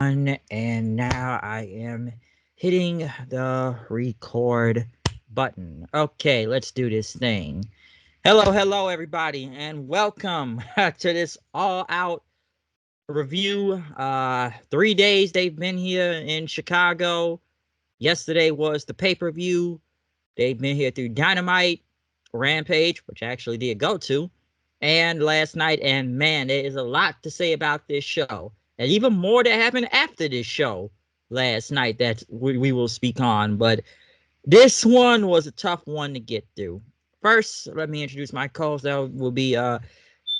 And now I am hitting the record button. Okay, let's do this thing. Hello, everybody, and welcome to this all out review. 3 days they've been here in Chicago. Yesterday was the pay-per-view. They've been here through Dynamite, Rampage, which I actually did go to, and last night. And man, there is a lot to say about this show. And even more that happened after this show last night that we will speak on. But this one was a tough one to get through. First, let me introduce my co-host that will be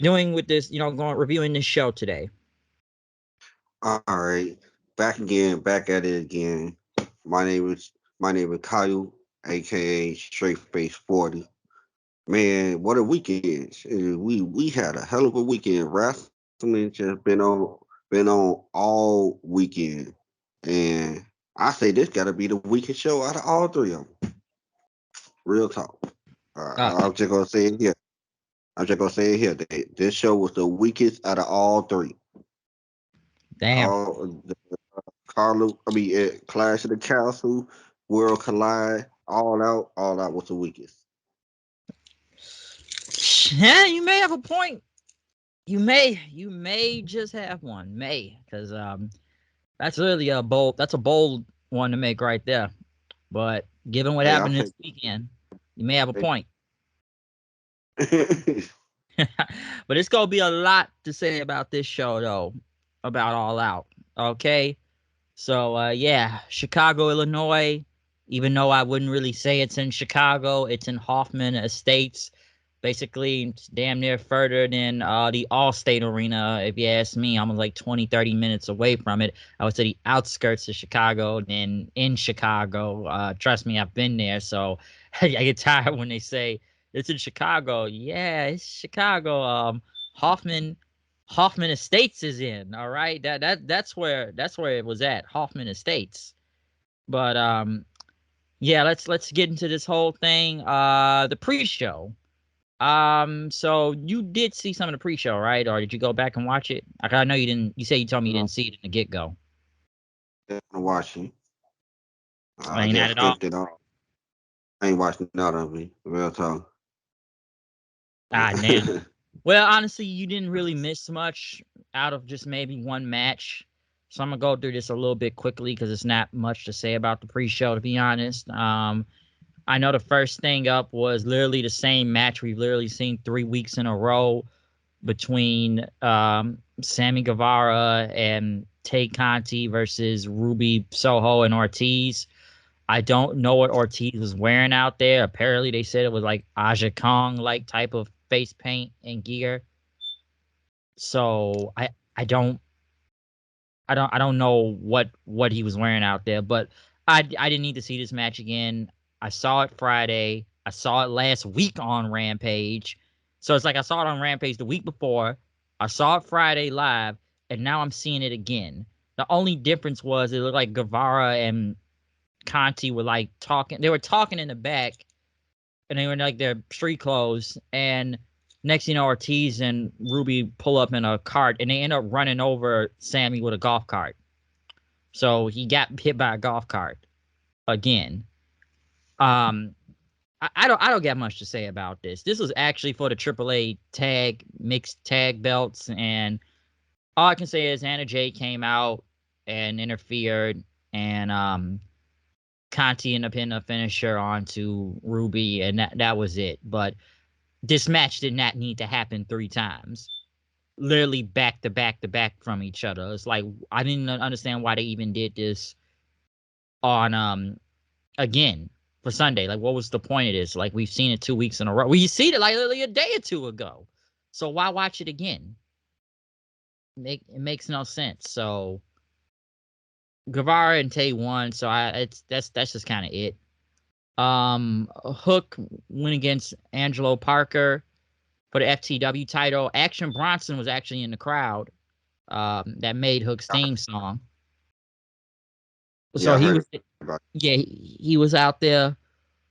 doing with this, going reviewing this show today. All right, back again, back at it again. My name is my name is Kyle, aka Straightface40. Man, what a weekend! We had a hell of a weekend. Wrestling just been on all weekend, and I say this got to be the weakest show out of all three of them. Real talk. Uh, I'm just gonna say it here. I'm just gonna say it here. This show was the weakest out of all three. damn. All Clash of the Castle, World Collide, All Out was the weakest. Yeah, you may have a point. You may just have one, because that's really a bold one to make right there. But given what Hey, I happened take this weekend, you may have a point. it. But it's gonna be a lot to say about this show though, about All Out. Okay. So yeah, Chicago, Illinois. Even though I wouldn't really say it's in Chicago, it's in Hoffman Estates. Basically, it's damn near further than the Allstate Arena. If you ask me, I'm like 20, 30 minutes away from it. I would say the outskirts of Chicago than in Chicago. Trust me, I've been there. So I get tired when they say it's in Chicago. Yeah, it's Chicago. Hoffman Hoffman Estates is in. All right, that's where it was at. Hoffman Estates. But yeah, let's get into this whole thing. The pre-show. So you did see some of the pre-show, right? Or did you go back and watch it? I know you didn't. You say you told me you No, didn't see it in the get-go. watching. I I mean, not just at all. skipped it all. I ain't watching none of it. Real talk. Ah, damn. Well, honestly, you didn't really miss much out of just maybe one match. So I'm gonna go through this a little bit quickly because it's not much to say about the pre-show, to be honest. I know the first thing up was literally the same match we've literally seen 3 weeks in a row between Sammy Guevara and Tay Conti versus Ruby Soho and Ortiz. I don't know what Ortiz was wearing out there. Apparently, they said it was like Aja Kong like type of face paint and gear. So I don't know what he was wearing out there, but I didn't need to see this match again. I saw it Friday. I saw it last week on Rampage. So it's like I saw it on Rampage the week before. I saw it Friday live, and now I'm seeing it again. The only difference was it looked like Guevara and Conti were like talking. They were talking in the back, and they were in like their street clothes. And next, Ortiz and Ruby pull up in a cart, and they end up running over Sammy with a golf cart. So he got hit by a golf cart again. Um, I don't got much to say about this. This was actually for the AAA tag mixed tag belts, and all I can say is Anna Jay came out and interfered, and Conti ended up hitting a finisher onto Ruby, and that was it. But this match did not need to happen 3 times. Literally back to back to back from each other. It's like I didn't understand why they even did this on again for Sunday. Like, what was the point of this? Like, we've seen it 2 weeks in a row. We seen it like literally a day or two ago. So why watch it again? It makes no sense. So Guevara and Tay won. So that's just kind of it. Hook went against Angelo Parker for the FTW title. Action Bronson was actually in the crowd. That made Hook's theme song. Yeah, So I he heard was, about yeah, he was out there.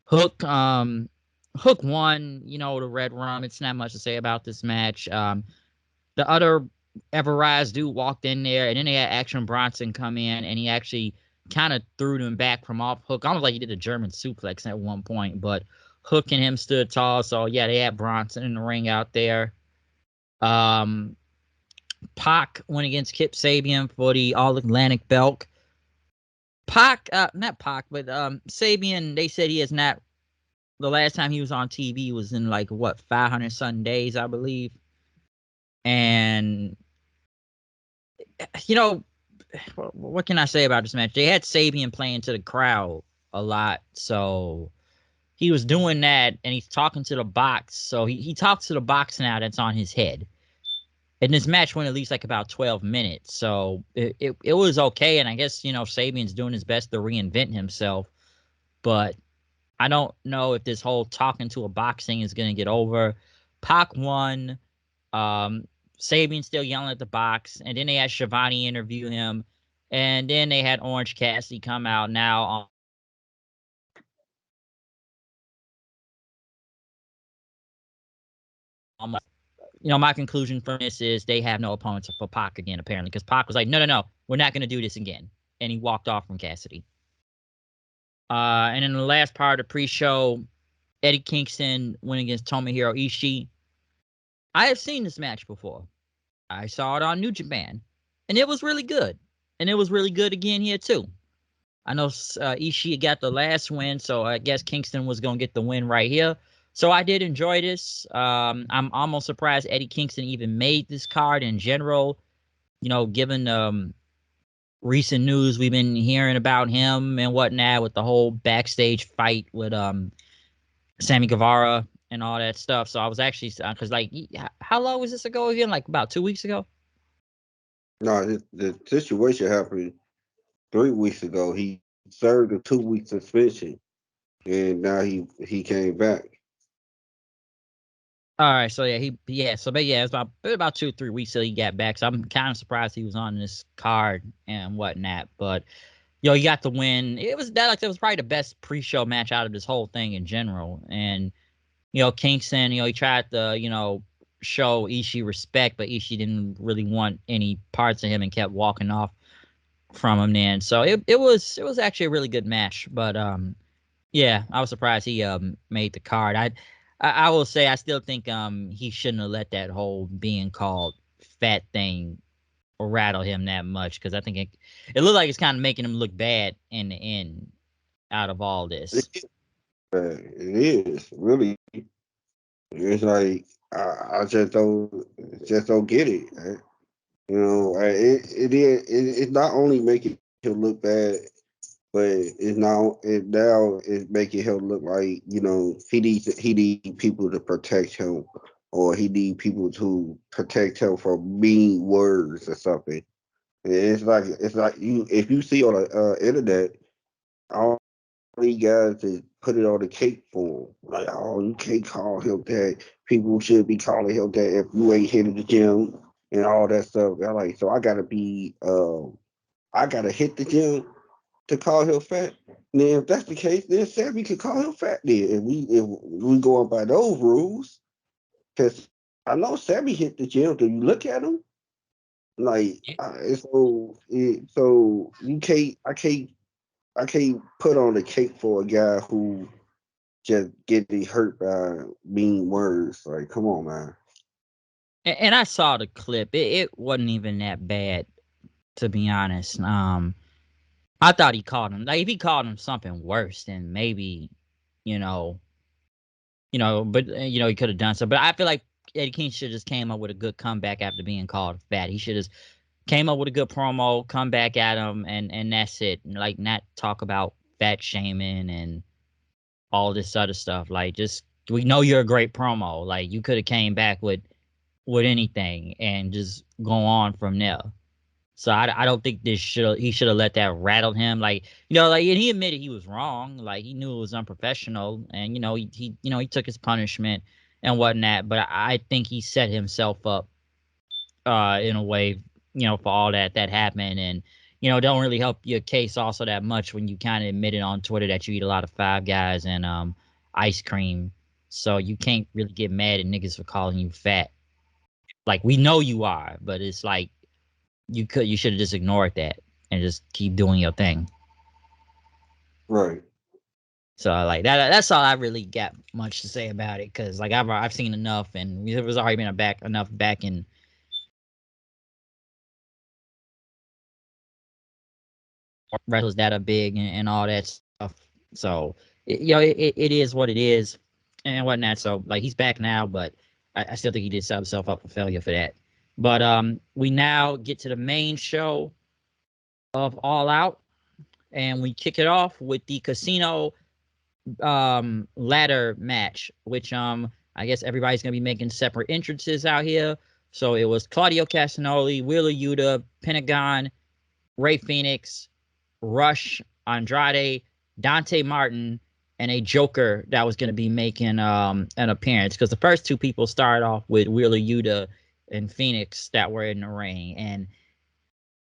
Hook, Hook won. The Red Rum. It's not much to say about this match. The other Everrise dude walked in there, and then they had Action Bronson come in, and he actually kind of threw them back from off hook, almost like he did a German suplex at one point. But Hook and him stood tall, so yeah, they had Bronson in the ring out there. Um, Pac went against Kip Sabian for the All Atlantic belt. Pac, not Pac, but Sabian. They said he has not. The last time he was on TV was in like what 500 something days, I believe. And you know, what can I say about this match? They had Sabian playing to the crowd a lot, so he was doing that, and he's talking to the box. So he talks to the box now that's on his head. And this match went at least like about 12 minutes, so it was okay. And I guess Sabian's doing his best to reinvent himself, but I don't know if this whole talking to a box thing is gonna get over. Pac won. Um, Sabian still yelling at the box, and then they had Shivani interview him, and then they had Orange Cassidy come out now. My conclusion from this is they have no opponents for Pac again, apparently, because Pac was like, no, we're not going to do this again. And he walked off from Cassidy. And in the last part of the pre-show, Eddie Kingston went against Tomohiro Ishii. I have seen this match before. I saw it on New Japan, and it was really good. And it was really good again here, too. I know Ishii got the last win, so I guess Kingston was going to get the win right here. So I did enjoy this. I'm almost surprised Eddie Kingston even made this card in general. Given recent news we've been hearing about him and whatnot with the whole backstage fight with Sammy Guevara and all that stuff. So I was actually, because how long was this ago again? Like about 2 weeks ago? No, the situation happened 3 weeks ago. He served a 2 week suspension, and now he came back. All right, so it's about 2 or 3 weeks till he got back. So I'm kind of surprised he was on this card and whatnot. But he got the win. It was that was probably the best pre-show match out of this whole thing in general. And Kingston, he tried to show Ishii respect, but Ishii didn't really want any parts of him and kept walking off from him. Then so it was actually a really good match. But yeah, I was surprised he made the card. I will say I still think he shouldn't have let that whole being called fat thing rattle him that much, because I think it looked like it's kind of making him look bad in the end out of all this. It is really. It's like I just don't get it. It's not only making him look bad, but it's making him look like he need people to protect him, or he need people to protect him from mean words or something. And it's like you if you see on the internet, all these guys to put it on the cake for him. Like, oh, you can't call him that. People should be calling him that if you ain't hitting the gym and all that stuff. I'm like, so I gotta hit the gym to call him fat. Then if that's the case, then Sammy can call him fat. Then if we going by those rules, because I know Sammy hit the gym. Do you look at him? Like, so you can't. I can't put on the cake for a guy who just getting hurt by mean words. Like, come on, man. And I saw the clip. It wasn't even that bad, to be honest. I thought he called him, like, if he called him something worse, then maybe, you know, but he could have done so. But I feel like Eddie King should have just came up with a good comeback after being called fat. He should have came up with a good promo, come back at him, and that's it. Like, not talk about fat shaming and all this other stuff. Like, just, we know you're a great promo. Like, you could have came back with anything and just go on from there. So I don't think he should have let that rattle him. Like, and he admitted he was wrong. Like, he knew it was unprofessional, and he took his punishment and whatnot. But I think he set himself up in a way, for all that happened. And don't really help your case also that much when you kind of admitted on Twitter that you eat a lot of Five Guys and ice cream. So you can't really get mad at niggas for calling you fat. Like, we know you are, but it's like you should have just ignored that and just keep doing your thing. Right. So like that's all I really got much to say about it, because like I've seen enough, and it was already been enough back in wrestlers that are big and all that stuff. So it is what it is and whatnot. So like he's back now, but I still think he did set himself up for failure for that. But we now get to the main show of All Out, and we kick it off with the casino ladder match, which I guess everybody's gonna be making separate entrances out here. So it was Claudio Castagnoli, Wheeler Yuta, Pentagon, Ray Phoenix, Rush, Andrade, Dante Martin, and a Joker that was going to be making an appearance, because the first two people started off with Wheeler Yuta and Phoenix that were in the ring. And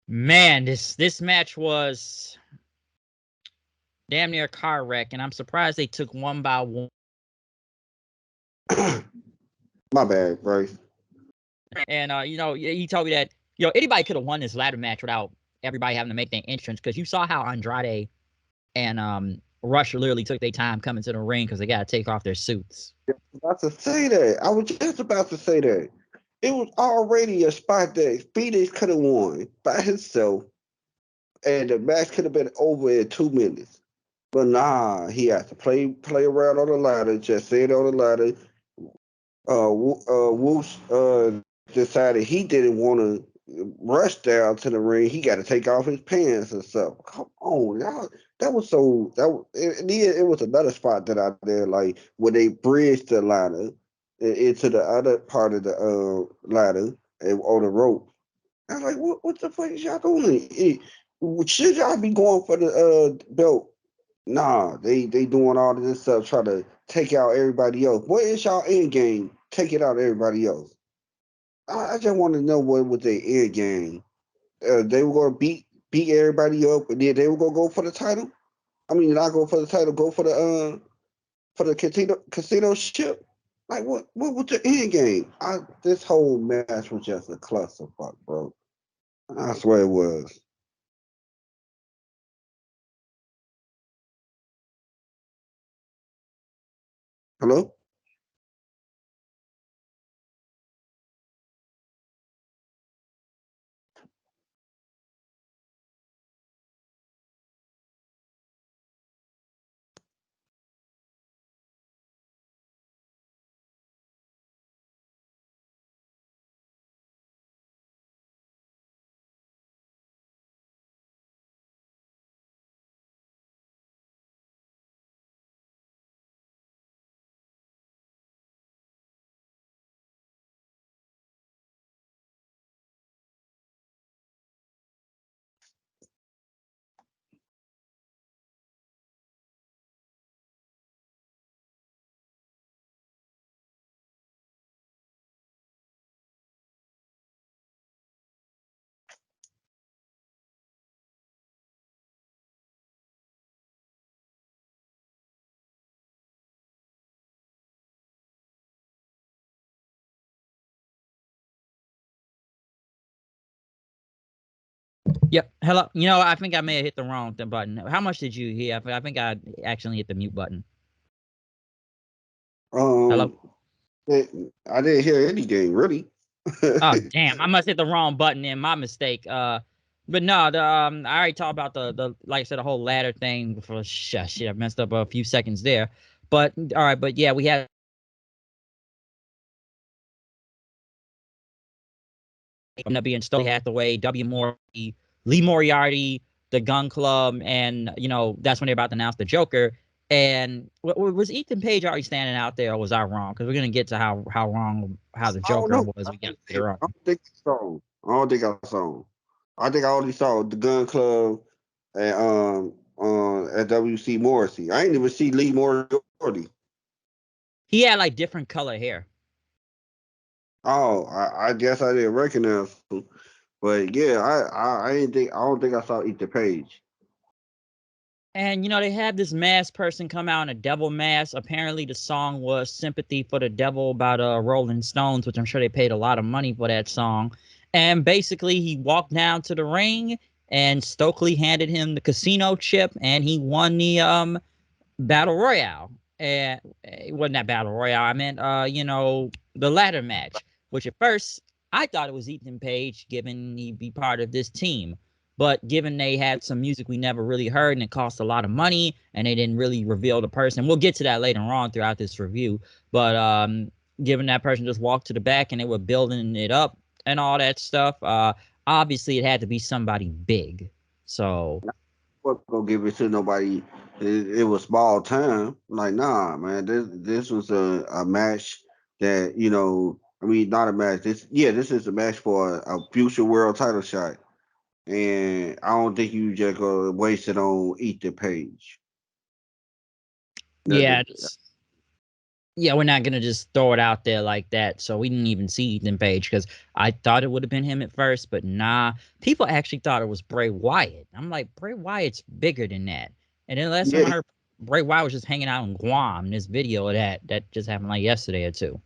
man, this match was damn near a car wreck, and I'm surprised they took one by one. My bad, Bryce. And he told me that anybody could have won this ladder match without everybody having to make their entrance, because you saw how Andrade and Rush literally took their time coming to the ring because they got to take off their suits. About to say that. I was just about to say that. It was already a spot that Phoenix could have won by himself, and the match could have been over in 2 minutes. But nah, he had to play around on the ladder, just sit on the ladder. Woosh decided he didn't want to rush down to the ring. He got to take off his pants and stuff. Come on, y'all. That was so. It was another spot that I did, like when they bridged the ladder into the other part of the ladder on the rope. I was like, what the fuck is y'all doing? Should y'all be going for the belt? Nah, they doing all of this stuff, trying to take out everybody else. What is y'all end game? Take it out everybody else. I just want to know what was their end game. They were gonna beat everybody up, and then they were gonna go for the title. I mean, not go for the title, go for the casino ship. Like what was the end game? This whole match was just a clusterfuck, bro. I swear it was. Hello? Yep. Hello. I think I may have hit the wrong button. How much did you hear? I think I accidentally hit the mute button. Hello. Um, I didn't hear anything really. Oh damn! I must hit the wrong button. Then my mistake. But no, I already talked about the like I said, the whole ladder thing before. Shit, I messed up a few seconds there. But all right, but yeah, we had end up being Stokely Hathaway, W. Morty, Lee Moriarty, the Gun Club, and that's when they're about to announce the Joker. And was Ethan Page already standing out there, or was I wrong? Because we're gonna get to how wrong how the I don't Joker know. was. I We got don't later on. think I saw him. I don't think I saw him. I think I only saw the Gun Club and at WC Morrissey. I ain't even see Lee Moriarty. He had like different color hair. Oh, I guess I didn't recognize him. But yeah, I ain't think I don't think I saw Ethan Page. And they had this masked person come out in a devil mask. Apparently, the song was "Sympathy for the Devil" by the Rolling Stones, which I'm sure they paid a lot of money for that song. And basically, he walked down to the ring, and Stokely handed him the casino chip, and he won the battle royale. And it wasn't that battle royale. I meant, the ladder match. Which at first I thought it was Ethan Page, given he'd be part of this team. But given they had some music we never really heard and it cost a lot of money and they didn't really reveal the person, we'll get to that later on throughout this review. But given that person just walked to the back and they were building it up and all that stuff, obviously it had to be somebody big. So Wasn't gonna give it to nobody. It was small time. Like, nah, man. This was a match that, I mean, not a match. This is a match for a future world title shot. And I don't think you just gonna waste it on Ethan Page. yeah, yeah, we're not gonna just throw it out there like that. So we didn't even see Ethan Page because I thought it would have been him at first, but nah. People actually thought it was Bray Wyatt. I'm like, Bray Wyatt's bigger than that. And then last time I Yeah, heard, Bray Wyatt was just hanging out in Guam. This video of that just happened like yesterday or two.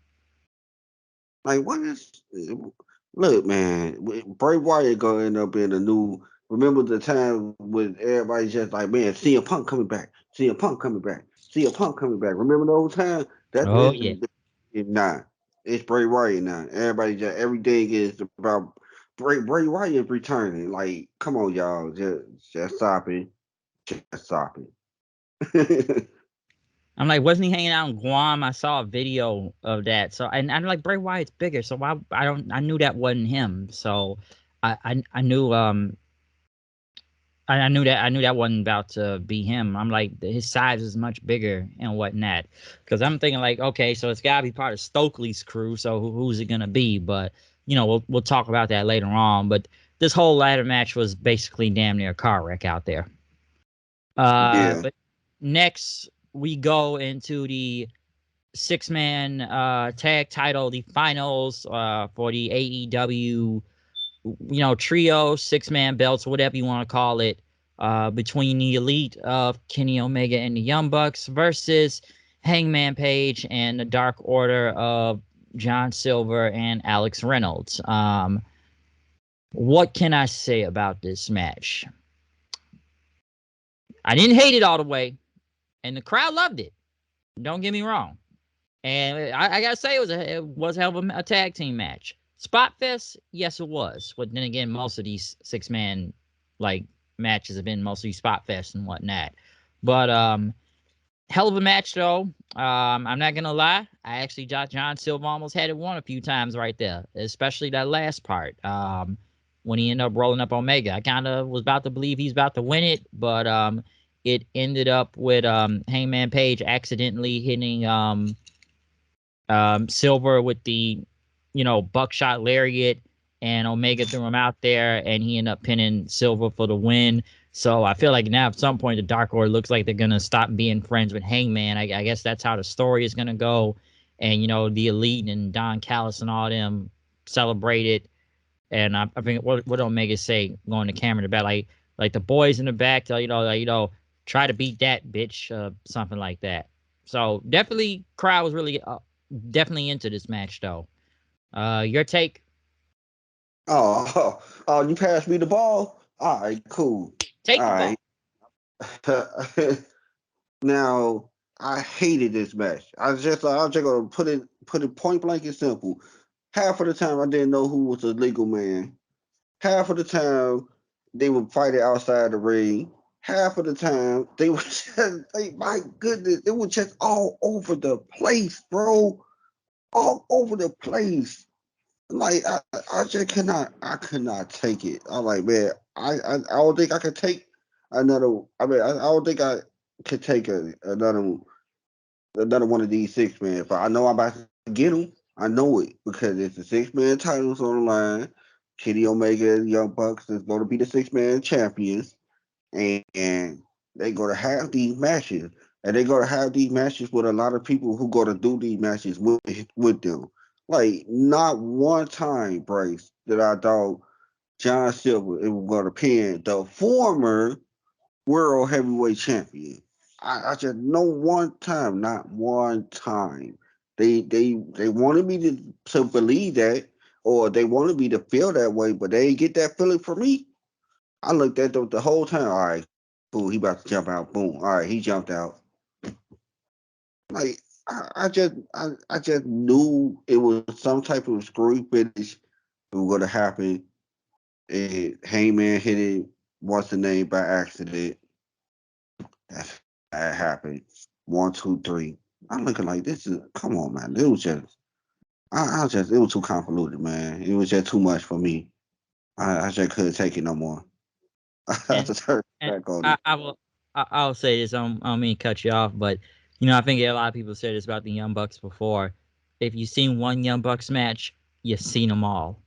like what is? Look, man, Bray Wyatt gonna end up in a new. Remember the time when everybody just like, man, CM Punk coming back, CM Punk coming back, CM Punk coming back. Remember those time? That Oh is yeah. nah. It's Bray Wyatt now. Everybody just everything is about Bray Wyatt returning. Like, come on, y'all, just stop it, just stop it. I'm like, wasn't he hanging out in Guam? I saw a video of that. So and I'm like, Bray Wyatt's bigger. So I knew that wasn't him. So I knew I knew that wasn't about to be him. I'm like, his size is much bigger and whatnot. Because I'm thinking like, okay, so it's gotta be part of Stokely's crew. So who's it gonna be? But we'll talk about that later on. But this whole ladder match was basically damn near a car wreck out there. Yeah, But next we go into the 6-man tag title, the finals for the AEW trio, 6-man belts, whatever you want to call it, between the elite of Kenny Omega and the Young Bucks versus Hangman Page and the Dark Order of John Silver and Alex Reynolds. What can I say about this match? I didn't hate it all the way, and the crowd loved it. Don't get me wrong. And I gotta say, it was a hell of a tag team match. Spot Fest, yes, it was. But then again, most of these 6-man like matches have been mostly Spot Fest and whatnot. But hell of a match though. I'm not gonna lie. I actually got John Silver almost had it won a few times right there, especially that last part. When he ended up rolling up Omega, I kind of was about to believe he's about to win it, but it ended up with Hangman Page accidentally hitting Silver with the, buckshot lariat, and Omega threw him out there, and he ended up pinning Silver for the win. So I feel like now at some point the Dark Order looks like they're gonna stop being friends with Hangman. I guess that's how the story is gonna go, and the Elite and Don Callis and all them celebrate it. And I think what Omega say going to camera in the back, like the boys in the back, try to beat that bitch, something like that. So definitely, crowd was really definitely into this match though. Your take? oh, you passed me the ball. All right, cool. Take the All ball. right. Now, I hated this match. I'm just gonna put it point blank and simple. Half of the time, I didn't know who was the legal man. Half of the time, they would fight it outside the ring. Half of the time, they were just, my goodness, it was just all over the place, bro. All over the place. Like I just I could not take it. I'm like, man, I don't think I could take another. I mean, I don't think I could take another one of these 6 men. But I know I'm about to get them. I know it because it's the 6-man titles on the line. Kenny Omega and Young Bucks is going to be the 6-man champions, and they're going to have these matches, and they're going to have these matches with a lot of people who going to do these matches with them. Like not one time, Bryce, that I thought John Silver it was going to pin the former world heavyweight champion. I just know one time, not one time. They wanted me to believe that, or they wanted me to feel that way, but they ain't get that feeling from me. I looked at them the whole time. All right, cool. He about to jump out. Boom. All right, he jumped out. Like I just knew it was some type of screwy finish was gonna happen. And Hangman hit it what's the name by accident. That happened. One, two, three. I'm looking like this is come on, man. It was just I just it was too convoluted, man. It was just too much for me. I just couldn't take it no more. I And just turned and back on I, it. I will I'll say this. I don't mean to cut you off, but I think a lot of people said this about the Young Bucks before. If you've seen one Young Bucks match, you've seen them all.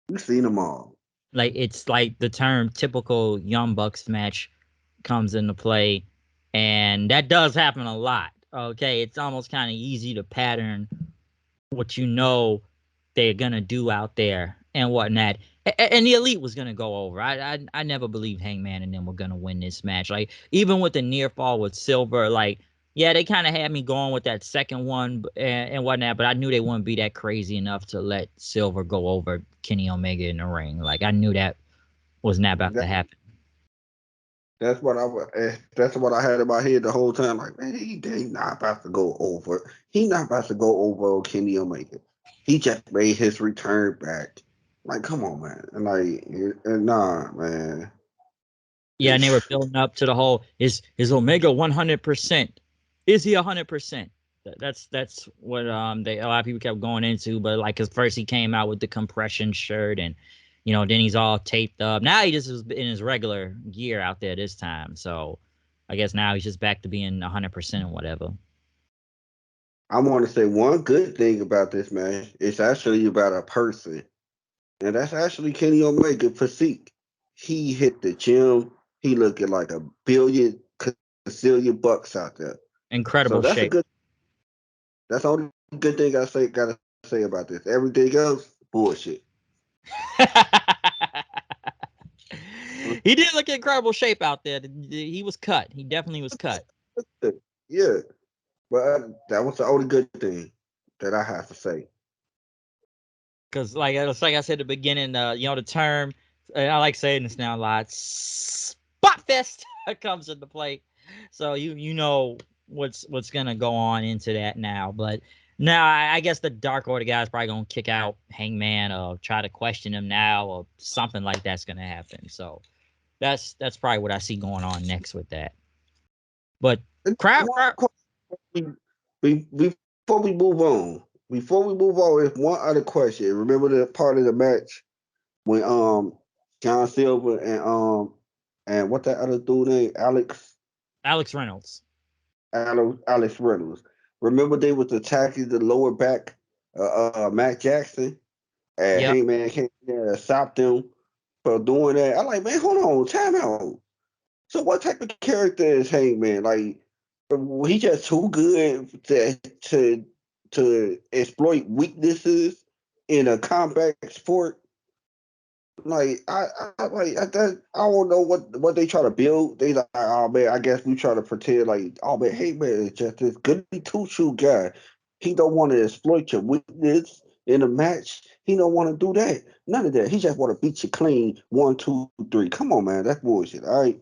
We've seen them all. Like it's like the term typical Young Bucks match comes into play, and that does happen a lot. Okay, it's almost kind of easy to pattern what they're gonna do out there and whatnot. And the Elite was gonna go over. I never believed Hangman and them were gonna win this match. Like even with the near fall with Silver, like yeah, they kind of had me going with that second one and whatnot, but I knew they wouldn't be that crazy enough to let Silver go over Kenny Omega in the ring. Like I knew that was not about to That, happen. that's what I had in my head the whole time. Like, man, he not about to go over. He not about to go over Kenny Omega. He just made his return back. Like, come on, man. And nah, man. Yeah, and they were building up to the whole is Omega 100%? Is he 100%? That's what they a lot of people kept going into. But like, cause first he came out with the compression shirt, and then he's all taped up. Now he just was in his regular gear out there this time. So I guess now he's just back to being 100% or whatever. I want to say one good thing about this, man. It's actually about a person. And that's actually Kenny Omega physique. He hit the gym. He looking like a billion, gazillion bucks out there. So Incredible that's a shape. good. That's the only good thing gotta say about this. Everything else, bullshit. He did look in incredible shape out there. He was cut. He definitely was cut. Yeah, but that was the only good thing that I have to say. Because it's like I said at the beginning, the term, and I like saying this now a lot, spot fest comes into play. So you know what's gonna go on into that now. But now I guess the Dark Order guys probably gonna kick out Hangman or try to question him now or something like that's gonna happen. So that's probably what I see going on next with that. But crap, crap. Before we move on, there's one other question. Remember the part of the match when John Silver and what that other dude name Alex Reynolds. Alex Reynolds. Remember they was attacking the lower back Matt Jackson and Yep. Hangman came there and stopped them for doing that. I'm like, man, hold on, time out. So what type of character is Hangman? Like he just too good to exploit weaknesses in a combat sport. Like I don't know what they try to build. They like, oh man, I guess we try to pretend like, oh man, Hangman is just this goody two shoe guy. He don't want to exploit your weakness in a match. He don't want to do that. None of that. He just want to beat you clean. One, two, three. Come on, man. That's bullshit. All right.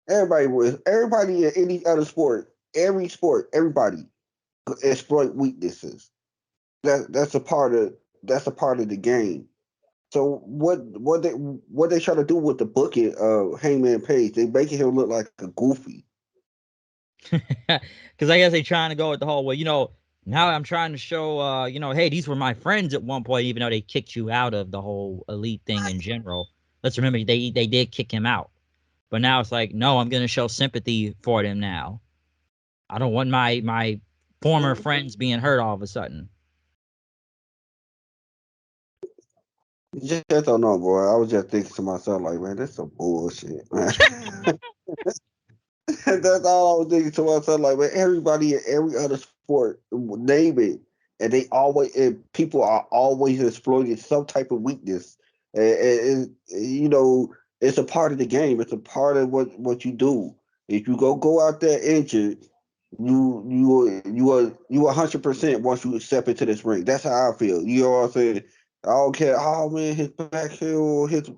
Everybody in any other sport, every sport, everybody exploit weaknesses. That's a part of the game. So what they try to do with the bucket of Hangman Page? They making him look like a goofy. Because I guess they trying to go with the whole well, now I'm trying to show hey, these were my friends at one point, even though they kicked you out of the whole elite thing in general. Let's remember they did kick him out. But now it's like, no, I'm gonna show sympathy for them now. I don't want my former friends being hurt all of a sudden. Just don't know, boy. I was just thinking to myself, like, man, that's some bullshit, man. That's all I was thinking to myself. Like, man, everybody in every other sport, name it, and people are always exploiting some type of weakness. And It's a part of the game. It's a part of what you do. If you go out there injured, you 100% once you step into this ring. That's how I feel. You know what I'm saying? I don't care. Oh man, his back heel, his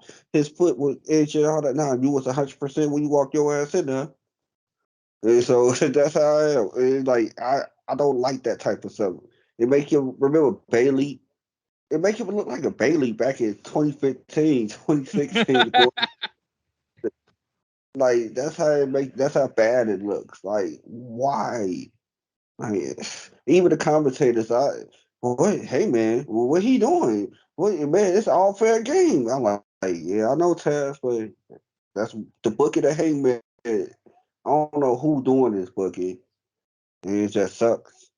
foot was injured, all that. Nah, you was 100% when you walk your ass in there. And so that's how I am. And like I don't like that type of stuff. It make you remember Bailey. It make him look like a Bailey back in 2015, 2016. Like that's how bad it looks. Like why? I mean, even the commentators, what? Hey man, what he doing? What man? It's all fair game. I'm like, yeah, I know Taz, but that's the bookie of Hangman. I don't know who doing this bookie, and it just sucks.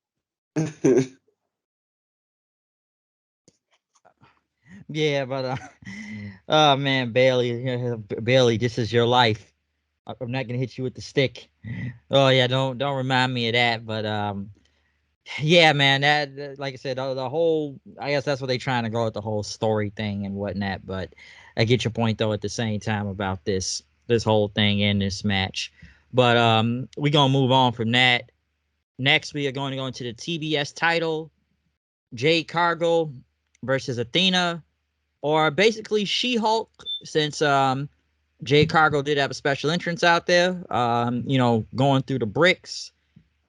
Yeah, but oh man, Bailey, this is your life. I'm not gonna hit you with the stick. Oh yeah, don't remind me of that. But yeah, man, like I said, the whole, I guess that's what they trying to go with the whole story thing and whatnot. But I get your point though at the same time about this whole thing in this match. But we gonna move on from that. Next, we are going to go into the TBS title, Jade Cargill versus Athena, or basically She-Hulk, since Jade Cargill did have a special entrance out there, going through the bricks.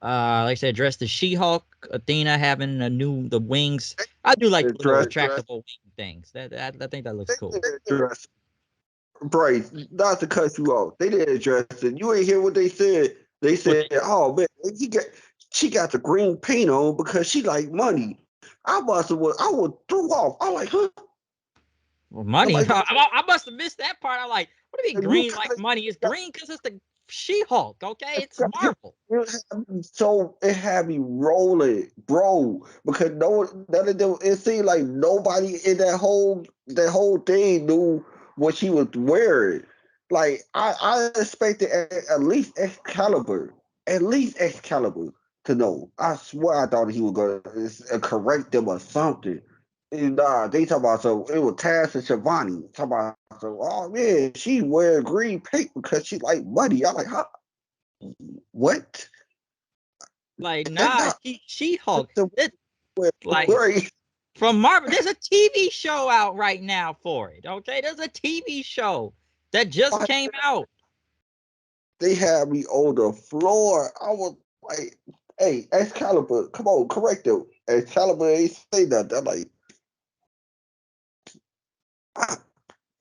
Like I said, dressed as She-Hulk. Athena having the wings. I do like the little retractable wing things. I think that looks cool. Bryce, not to cut you off. They didn't address it. You ain't hear what they said. They said, "Oh man, she got the green paint on because she like money." I was threw off. I'm like, huh? Well, money. Like, I must have missed that part. I'm like, what do you mean green like money? It's green because it's the She-Hulk. Okay, it's Marvel. So it had me rolling, bro, because none of them. It seemed like nobody in that whole thing knew what she was wearing. Like I expected at least Excalibur to know. I swear I thought he was gonna correct them or something. And they talk about, so it was Taz and Shivani talk about, so oh man, she wear green paint because she like money. I'm like, huh? What? Like, That's nah, not She-Hulk. the It, way. like Right. from Marvel, there's a TV show out right now for it. Okay, there's a TV show that just came out. They had me on the floor. I was like, hey, Excalibur, come on, correct them. Excalibur ain't say nothing. I'm like, ah,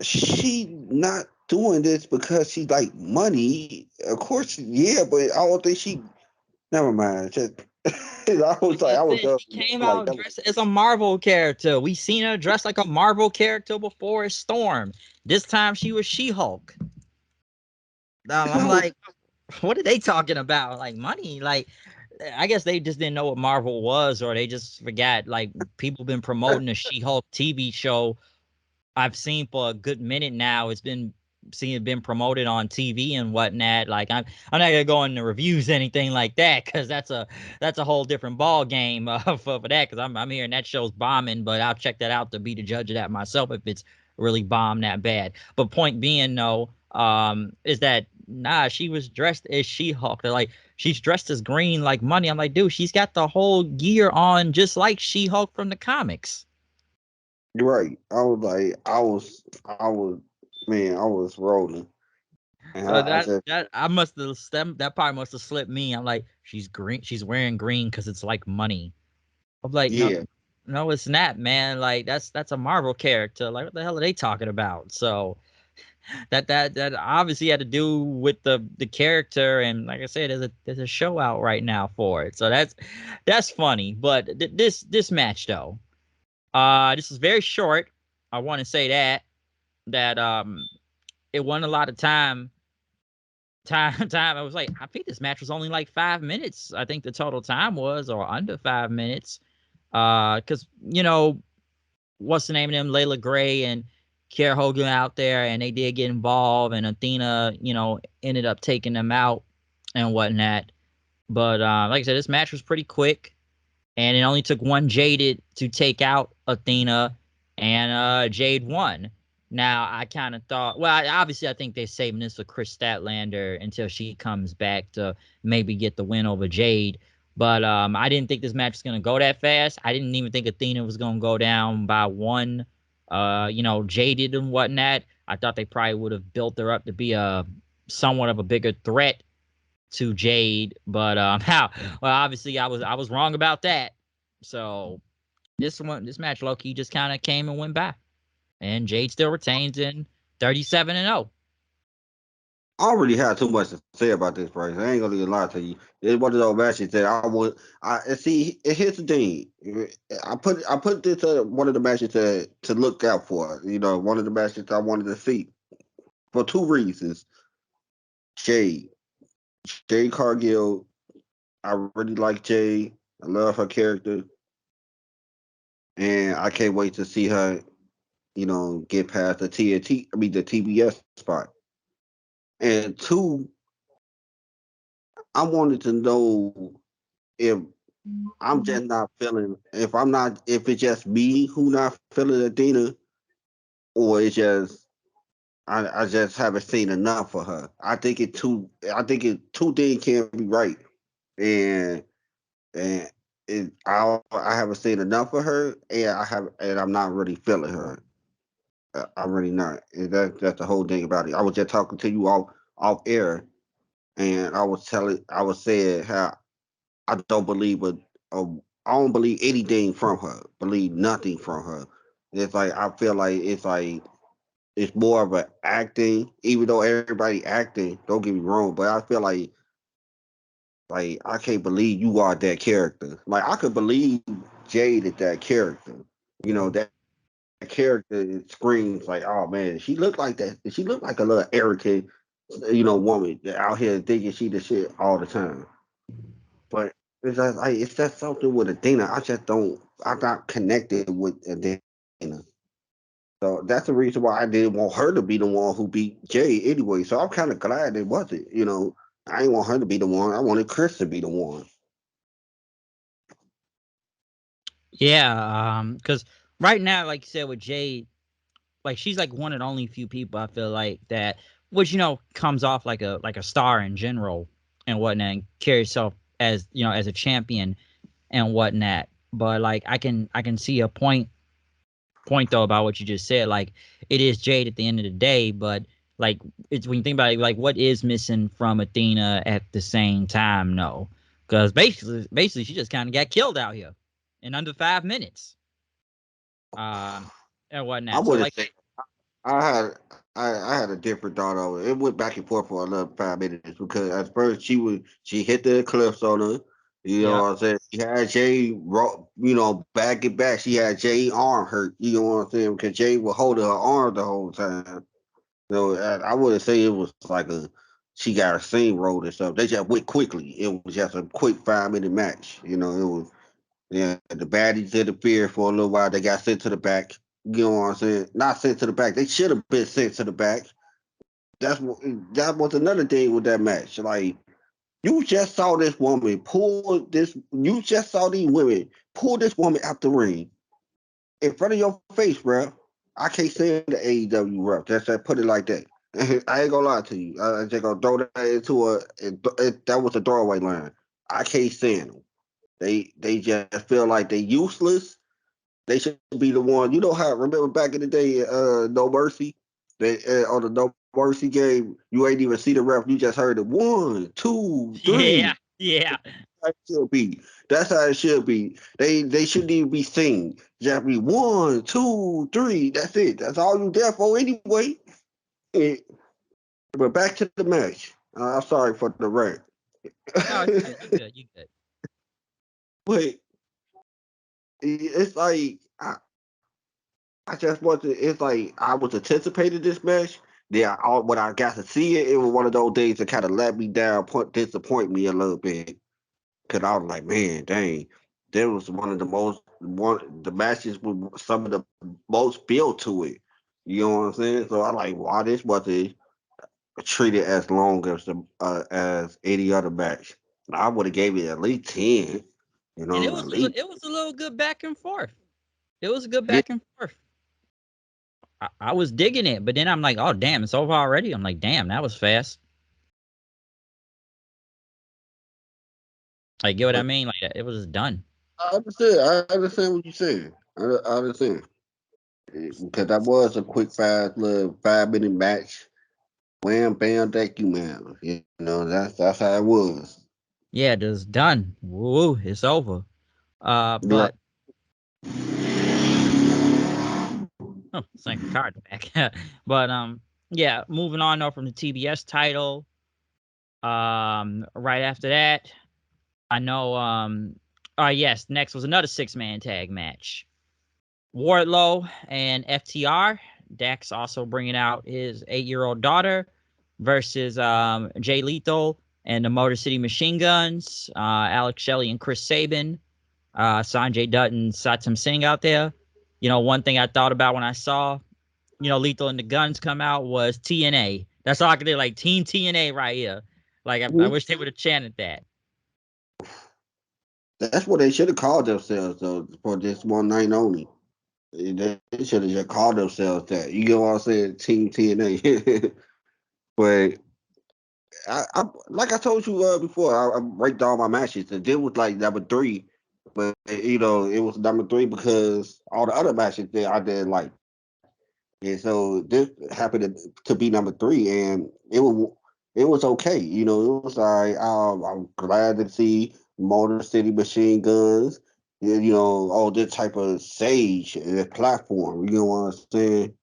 she not doing this because she like money. Of course, yeah, but I don't think she. Never mind. Just, I was Like like, I I was said, done. she came Like out that. dressed as a Marvel character. We seen her dressed like a Marvel character before as Storm. This time she was She-Hulk. I'm No, like, what are they talking about? Like money? Like, I guess they just didn't know what Marvel was, or they just forgot. Like, people been promoting a She-Hulk TV show. I've seen for a good minute now. It's been promoted on TV and whatnot. Like, I'm not gonna go into reviews anything like that, because that's a whole different ball game for that. Because I'm hearing that show's bombing, but I'll check that out to be the judge of that myself if it's really bombed that bad. But point being, though, is that nah, she was dressed as She-Hulk. They're like, she's dressed as green like money. I'm like, dude, she's got the whole gear on just like She-Hulk from the comics. you're right. I was like, man, I was rolling, and So I that just, that I must have that part must have slipped me. I'm like, she's green. She's wearing green because it's like money. I'm like, no, yeah, no, it's not, man. Like that's a Marvel character. Like, what the hell are they talking about? So that obviously had to do with the character. And like I said, there's a show out right now for it. So that's funny. But this match though, this is very short. I want to say that it won a lot of time. I was like, I think this match was only like 5 minutes. I think the total time was, or under 5 minutes. Because what's the name of them, Layla Gray and Kiera Hogan out there, and they did get involved, and Athena, ended up taking them out and whatnot. But like I said, this match was pretty quick, and it only took one Jaded to take out Athena, and Jade won. Now, I kind of thought, well, obviously, I think they're saving this for Chris Statlander until she comes back to maybe get the win over Jade. But I didn't think this match was going to go that fast. I didn't even think Athena was going to go down by one, jaded and whatnot. I thought they probably would have built her up to be a somewhat of a bigger threat to Jade. But well, obviously, I was wrong about that. So this match, low key, just kind of came and went by. And Jade still retains in 37-0. I don't really have too much to say about this, Bryce. I ain't gonna lie to you. It's one of those matches that I would. I and see. Here's the thing. I put this one of the matches to look out for. One of the matches I wanted to see for two reasons. Jade, Jade Cargill. I really like Jade. I love her character, and I can't wait to see her. Get past the TNT. I mean the TBS spot. And two, I wanted to know if I'm just not feeling if it's just me who not feeling Athena, or it's just I just haven't seen enough for her. I think it two things can't be right. And and I haven't seen enough of her, and I'm not really feeling her. I'm really not. And that's the whole thing about it. I was just talking to you off air, and I was saying how I don't believe a I don't believe anything from her. Believe nothing from her. It's like I feel like it's more of an acting, even though everybody acting. Don't get me wrong, but I feel like I can't believe you are that character. Like I could believe Jade is that character. That character screams like, oh man, she looked like that. She looked like a little arrogant, woman out here thinking she the shit all the time. But it's just something with Athena. I'm not connected with Athena. So that's the reason why I didn't want her to be the one who beat Jay anyway. So I'm kind of glad it wasn't. I didn't want her to be the one. I wanted Chris to be the one. Yeah, because right now, like you said with Jade, like she's like one of the only few people I feel like that, which comes off like a star in general and whatnot, and carries herself as as a champion and whatnot. But like I can see a point though about what you just said. Like it is Jade at the end of the day, but like it's when you think about it, like what is missing from Athena at the same time? No, because basically she just kind of got killed out here in under 5 minutes. And I whatnot. So wouldn't like, say I had I had a different thought of it. It went back and forth for another 5 minutes because at first she hit the eclipse on her. You know yeah, what I'm saying? She had Jay, back and back. She had Jay arm hurt. You know what I'm saying? Because Jay was holding her arm the whole time. I wouldn't say it was like she got a scene rolled or something. They just went quickly. It was just a quick 5 minute match. It was the baddies interfered for a little while. They got sent to the back. You know what I'm saying? Not sent to the back. They should have been sent to the back. That's that was another thing with that match. Like you just saw this woman pull this. You just saw these women pull this woman out the ring in front of your face, bro. I can't stand the AEW rep. Just put it like that. I ain't gonna lie to you. I just gonna throw that into that was a throwaway line. I can't stand them. They just feel like they useless. They should be the one. You know how? Remember back in the day, No Mercy. They on the No Mercy game, you ain't even see the ref. You just heard it 1, 2, yeah, 3. yeah. That should be. That's how it should be. They shouldn't even be seen. Just be 1, 2, 3. That's it. That's all you there for anyway. Eh, but back to the match. I'm sorry for the rant. No, you good, you good, you good. But it's like I just wasn't. It's like I was anticipating this match. When I got to see it, it was one of those days that kind of let me down, disappoint me a little bit. Cause I was like, man, dang, there was one the matches with some of the most built to it. You know what I'm saying? So I like, why this wasn't treated as long as any other match. I would have gave it at least 10. And At least it was a little good back and forth. It was a good yeah, back and forth. I was digging it, but then I'm like, oh damn, it's over already. I'm like, damn, that was fast. Like, get what I But mean? Like, it was just done. I understand. I understand what you're saying. I understand because that was a quick, fast, little 5 minute match. Wham, bam, thank you, man. You know that's how it was. Yeah, just done. Woo, it's over. Right. But oh, thank card back. But yeah, moving on though from the TBS title. Right after that, I know. Yes, next was another 6-man tag match. Wardlow and FTR. Dax also bringing out his 8-year-old daughter versus Jay Lethal and the Motor City Machine Guns. Alex Shelley and Chris Sabin. Sanjay Dutt and Satsam Singh out there. You know, one thing I thought about when I saw, Lethal and the Guns come out was TNA. That's all I could do, like Team TNA right here. Like, I wish they would have chanted that. That's what they should have called themselves though for this one night only. They should have just called themselves that. You know what I'm saying? Team TNA. But I like I told you before, I break down my matches. The deal was like number 3, but it was number 3 because all the other matches that I did like, and so this happened to be number 3, and it was okay. It was all right. I'm glad to see Motor City Machine Guns. All this type of sage platform. You know what I'm saying?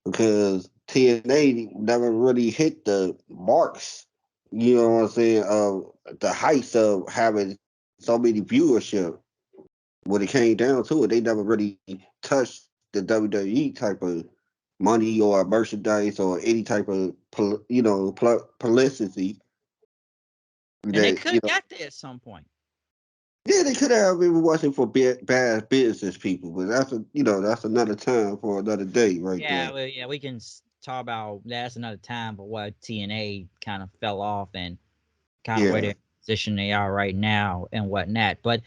Because TNA never really hit the marks, you know what I'm saying, of the heights of having so many viewership. When it came down to it, they never really touched the WWE type of money or merchandise or any type of publicity And they that could have got there at some point. yeah, they could have if it wasn't for bad business people, but that's another time for another day right Yeah, there. well, yeah, we can talk about that's another time, but what TNA kind of fell off and kind of where Yeah. their position they are right now and whatnot. But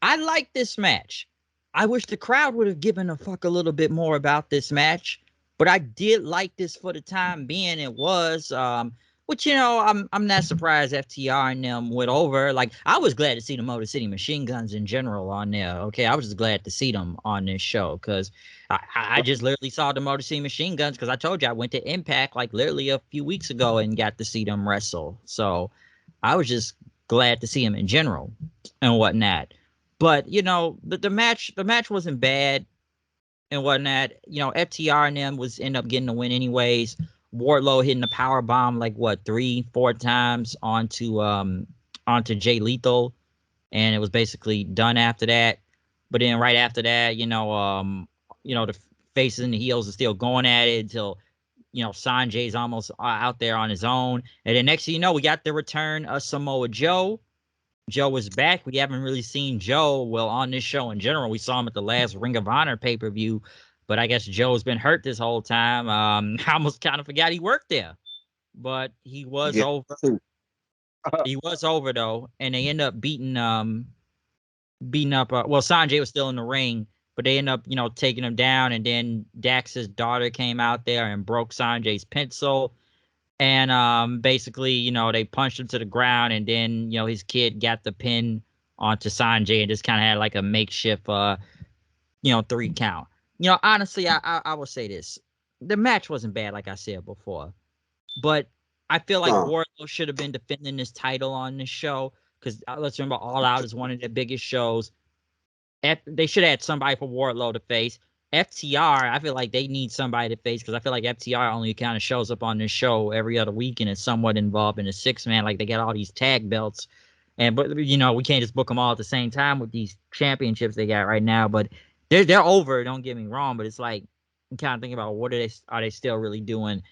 I like this match. I wish the crowd would have given a fuck a little bit more about this match, but I did like this for the time being. It was, which I'm not surprised FTR and them went over. Like I was glad to see the Motor City Machine Guns in general on there. Okay, I was just glad to see them on this show because I just literally saw the Motor City Machine Guns because I told you I went to Impact like literally a few weeks ago and got to see them wrestle. So I was just glad to see him in general and whatnot. But the match wasn't bad and whatnot. FTR and them was end up getting the win anyways. Wardlow hitting the power bomb like what 3-4 times onto Jay Lethal, and it was basically done after that. But then right after that, the faces and the heels are still going at it until Sanjay's almost out there on his own. And then next thing you know, we got the return of Samoa Joe. Joe was back. We haven't really seen Joe well on this show in general. We saw him at the last Ring of Honor pay-per-view, but I guess Joe's been hurt this whole time. I almost kind of forgot he worked there, but he was Yeah. over. He was over though, and they end up beating up. Well, Sanjay was still in the ring, but they end up taking him down, and then Dax's daughter came out there and broke Sanjay's pencil. And basically, they punched him to the ground, and then his kid got the pin onto Sanjay and just kind of had like a makeshift 3 count. Honestly, I will say this: the match wasn't bad, like I said before, but I feel like Huh. Wardlow should have been defending his title on this show because let's remember, All Out is one of their biggest shows. They should have had somebody for Wardlow to face. FTR, I feel like they need somebody to face because I feel like FTR only kind of shows up on this show every other week and is somewhat involved in a 6-man. Like they got all these tag belts, but we can't just book them all at the same time with these championships they got right now. But they're over. Don't get me wrong, but it's like I'm kind of thinking about what are they still really doing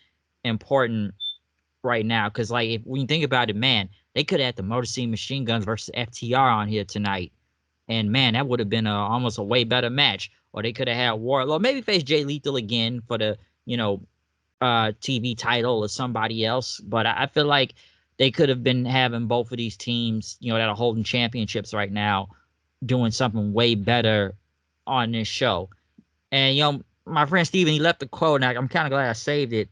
important right now? Because like when you think about it, man, they could have had the Motor City Machine Guns versus FTR on here tonight. And man, that would have been almost a way better match. Or they could have had Wardlow maybe face Jay Lethal again for the TV title or somebody else. But I feel like they could have been having both of these teams that are holding championships right now doing something way better on this show. And my friend Steven, he left a quote, and I'm kind of glad I saved it.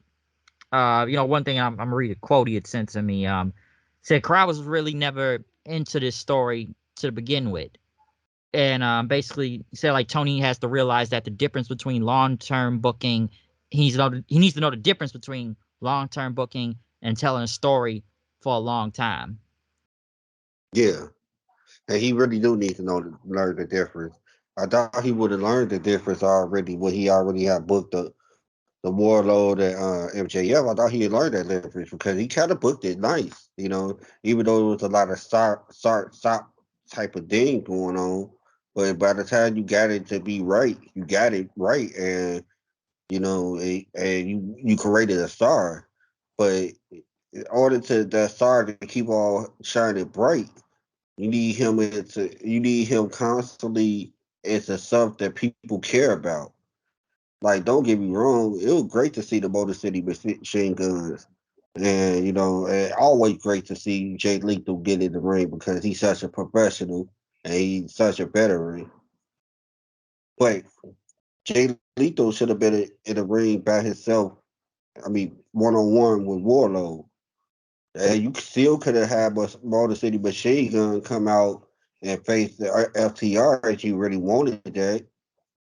One thing I'm gonna read a quote he had sent to me. Said crowd was really never into this story to begin with, and basically he said like Tony has to realize that the difference between long term booking, he needs to know the difference between long term booking and telling a story for a long time. Yeah, and he really do need to learn the difference. I thought he would have learned the difference already when he already had booked the Wardlow and MJF. I thought he had learned that difference because he kind of booked it nice, even though it was a lot of start type of thing going on. But by the time you got it to be right, you got it right, and and you created a star. But in order to that star to keep on shining bright, you need him constantly into stuff that people care about. Like, don't get me wrong, it was great to see the Motor City Machine Guns. And, and always great to see Jay Lethal get in the ring because he's such a professional and he's such a veteran. But Jay Lethal should have been in the ring by himself. I mean, one on one with Wardlow. And you still could have had Motor City Machine Gun come out and face the FTR if you really wanted that.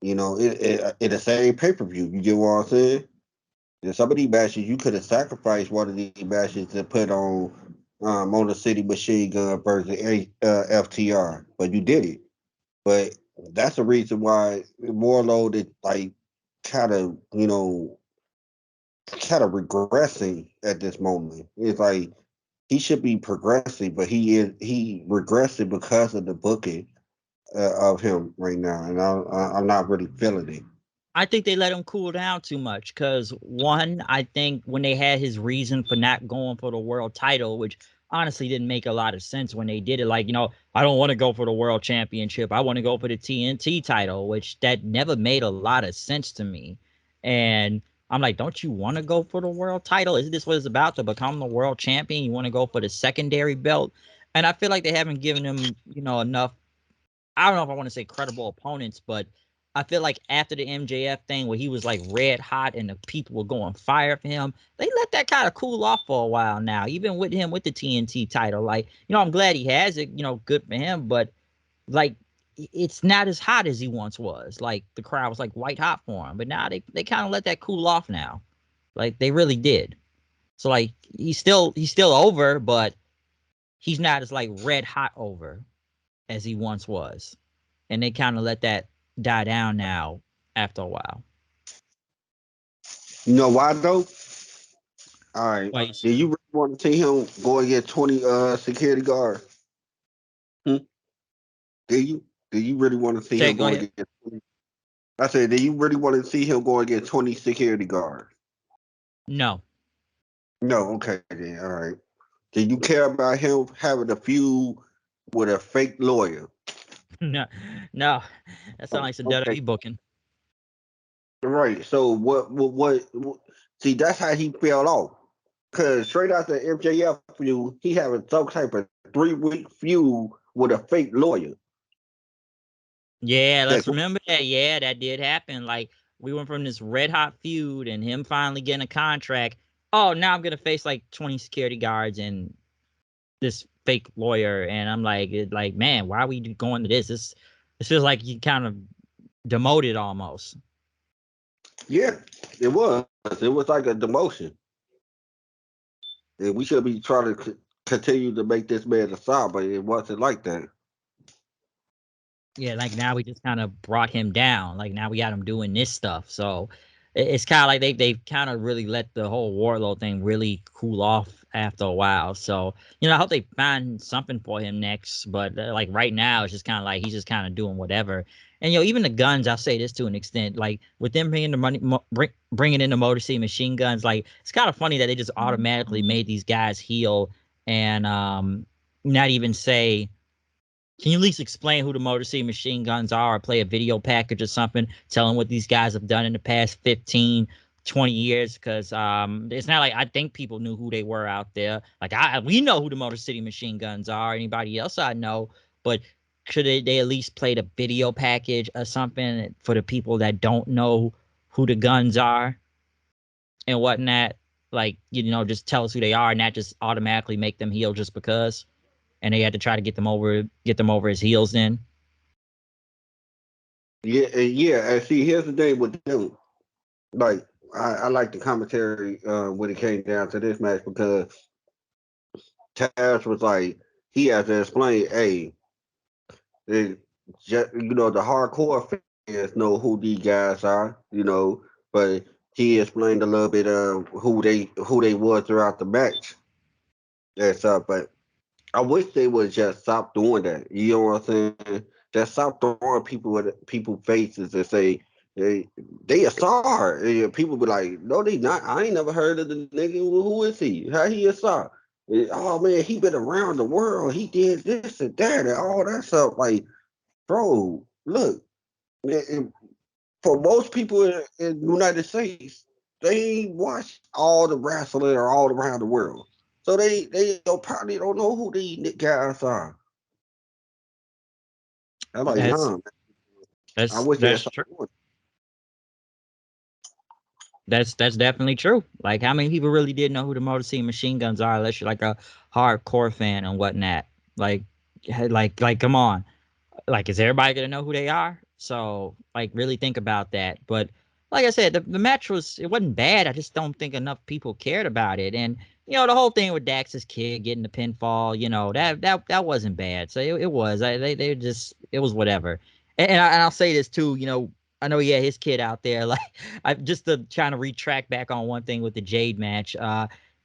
In the same pay per view. You get what I'm saying? In some of these matches, you could have sacrificed one of these matches to put on the City Machine Gun versus FTR, but you did it. But that's the reason why Warlord is like kind of kind of regressing at this moment. It's like he should be progressing, but he regressing because of the booking of him right now, and I'm not really feeling it. I think they let him cool down too much because one, I think when they had his reason for not going for the world title, which honestly didn't make a lot of sense when they did it. Like, I don't want to go for the world championship. I want to go for the TNT title, which that never made a lot of sense to me. And I'm like, don't you want to go for the world title? Isn't this what it's about to become the world champion? You want to go for the secondary belt? And I feel like they haven't given him, enough. I don't know if I want to say credible opponents, but I feel like after the MJF thing where he was like red hot and the people were going fire for him, they let that kind of cool off for a while now. Even with him with the TNT title, like, I'm glad he has it, good for him, but like it's not as hot as he once was. Like the crowd was like white hot for him, but now they kind of let that cool off now. Like they really did. So like he's still over, but he's not as like red hot over as he once was, and they kind of let that die down now after a while. You know why though? All right. Like, Do you really want to see him go and get 20 security guards? Hmm? Do you? Do you really want to see say, him go go and ahead. get 20? I said, do you really want to see him go and get 20 security guards? No, No, okay then. All right. Do you care about him having a feud with a fake lawyer? no, no. That sounds Oh, like some okay. WWE booking. Right. So what see that's how he fell off. Cause straight after MJF feud, he having some type of 3 week feud with a fake lawyer. Yeah, let's That remember that. Yeah, that did happen. Like we went from this red hot feud and him finally getting a contract. Oh, now I'm gonna face like 20 security guards and this fake lawyer, and I'm like, man, why are we going to this? This feels like you kind of demoted almost. yeah, it was. It was like a demotion. And we should be trying to continue to make this man a star, but it wasn't like that. Yeah, like now we just kind of brought him down. Like now we got him doing this stuff. So it's kind of like they've kind of really let the whole Wardlow thing really cool off after a while. So I hope they find something for him next. But like right now, it's just kind of like he's just kind of doing whatever. And even the guns, I'll say this to an extent, like with them bringing the money, bringing in the Motor City Machine Guns, like it's kind of funny that they just automatically made these guys heel and not even say can you at least explain who the Motor City Machine Guns are or play a video package or something telling what these guys have done in the past 15, 20 years? Because it's not like I think people knew who they were out there. Like we know who the Motor City Machine Guns are. Anybody else I know. But should they at least play the video package or something for the people that don't know who the guns are and whatnot. Like, just tell us who they are, and not just automatically make them heel just because. And they had to try to get them over his heels then. Yeah. And see, here's the thing with them. Like, I like the commentary when it came down to this match because Taz was like, he had to explain, hey, just, the hardcore fans know who these guys are, but he explained a little bit of who they were throughout the match and stuff. But I wish they would just stop doing that. You know what I'm saying? Just stop throwing people with people faces and say they a star. And people be like, no, they not. I ain't never heard of the nigga. Who is he? How he a star? Oh man, he been around the world. He did this and that and all that stuff. Like, bro, look, for most people in the United States, they watch all the wrestling or all around the world. So they probably don't know who these guys are. I'm like, That's nah, I that's wish they had that's true. something. That's definitely true. Like, how many people really did know who the Motor City Machine Guns are, unless you're like a hardcore fan and whatnot? Like, come on. Like, is everybody gonna know who they are? So, like, really think about that. But like I said, the match it wasn't bad. I just don't think enough people cared about it. And the whole thing with Dax's kid getting the pinfall, that wasn't bad. So it was. They just, it was whatever. And I'll say this too. I know he had his kid out there. Like, I just to trying to retract back on one thing with the Jade match.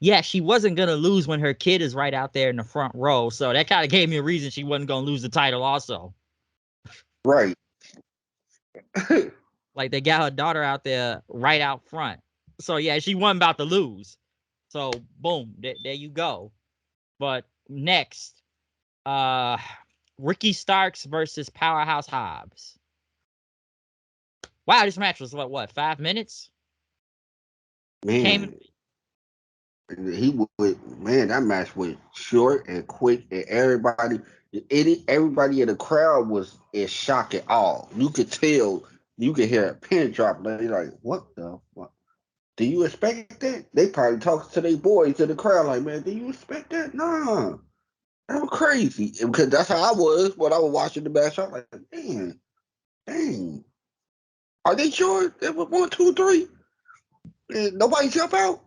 Yeah, she wasn't gonna lose when her kid is right out there in the front row. So that kind of gave me a reason she wasn't gonna lose the title also. Right. Like, they got her daughter out there right out front. So yeah, she wasn't about to lose. So boom, there you go. But next, uh Ricky Starks versus Powerhouse Hobbs. Wow, this match was what 5 minutes? It came Man, that match was short and quick, and everybody in the crowd was in shock at all. You could tell, you could hear a pin drop. They're like, what the fuck? Do you expect that? They probably talking to their boys in the crowd like, man, do you expect that? Nah. That was crazy. Because that's how I was when I was watching the match. I was like, man, dang. Are they sure? It was 1, 2, 3. And nobody jump out?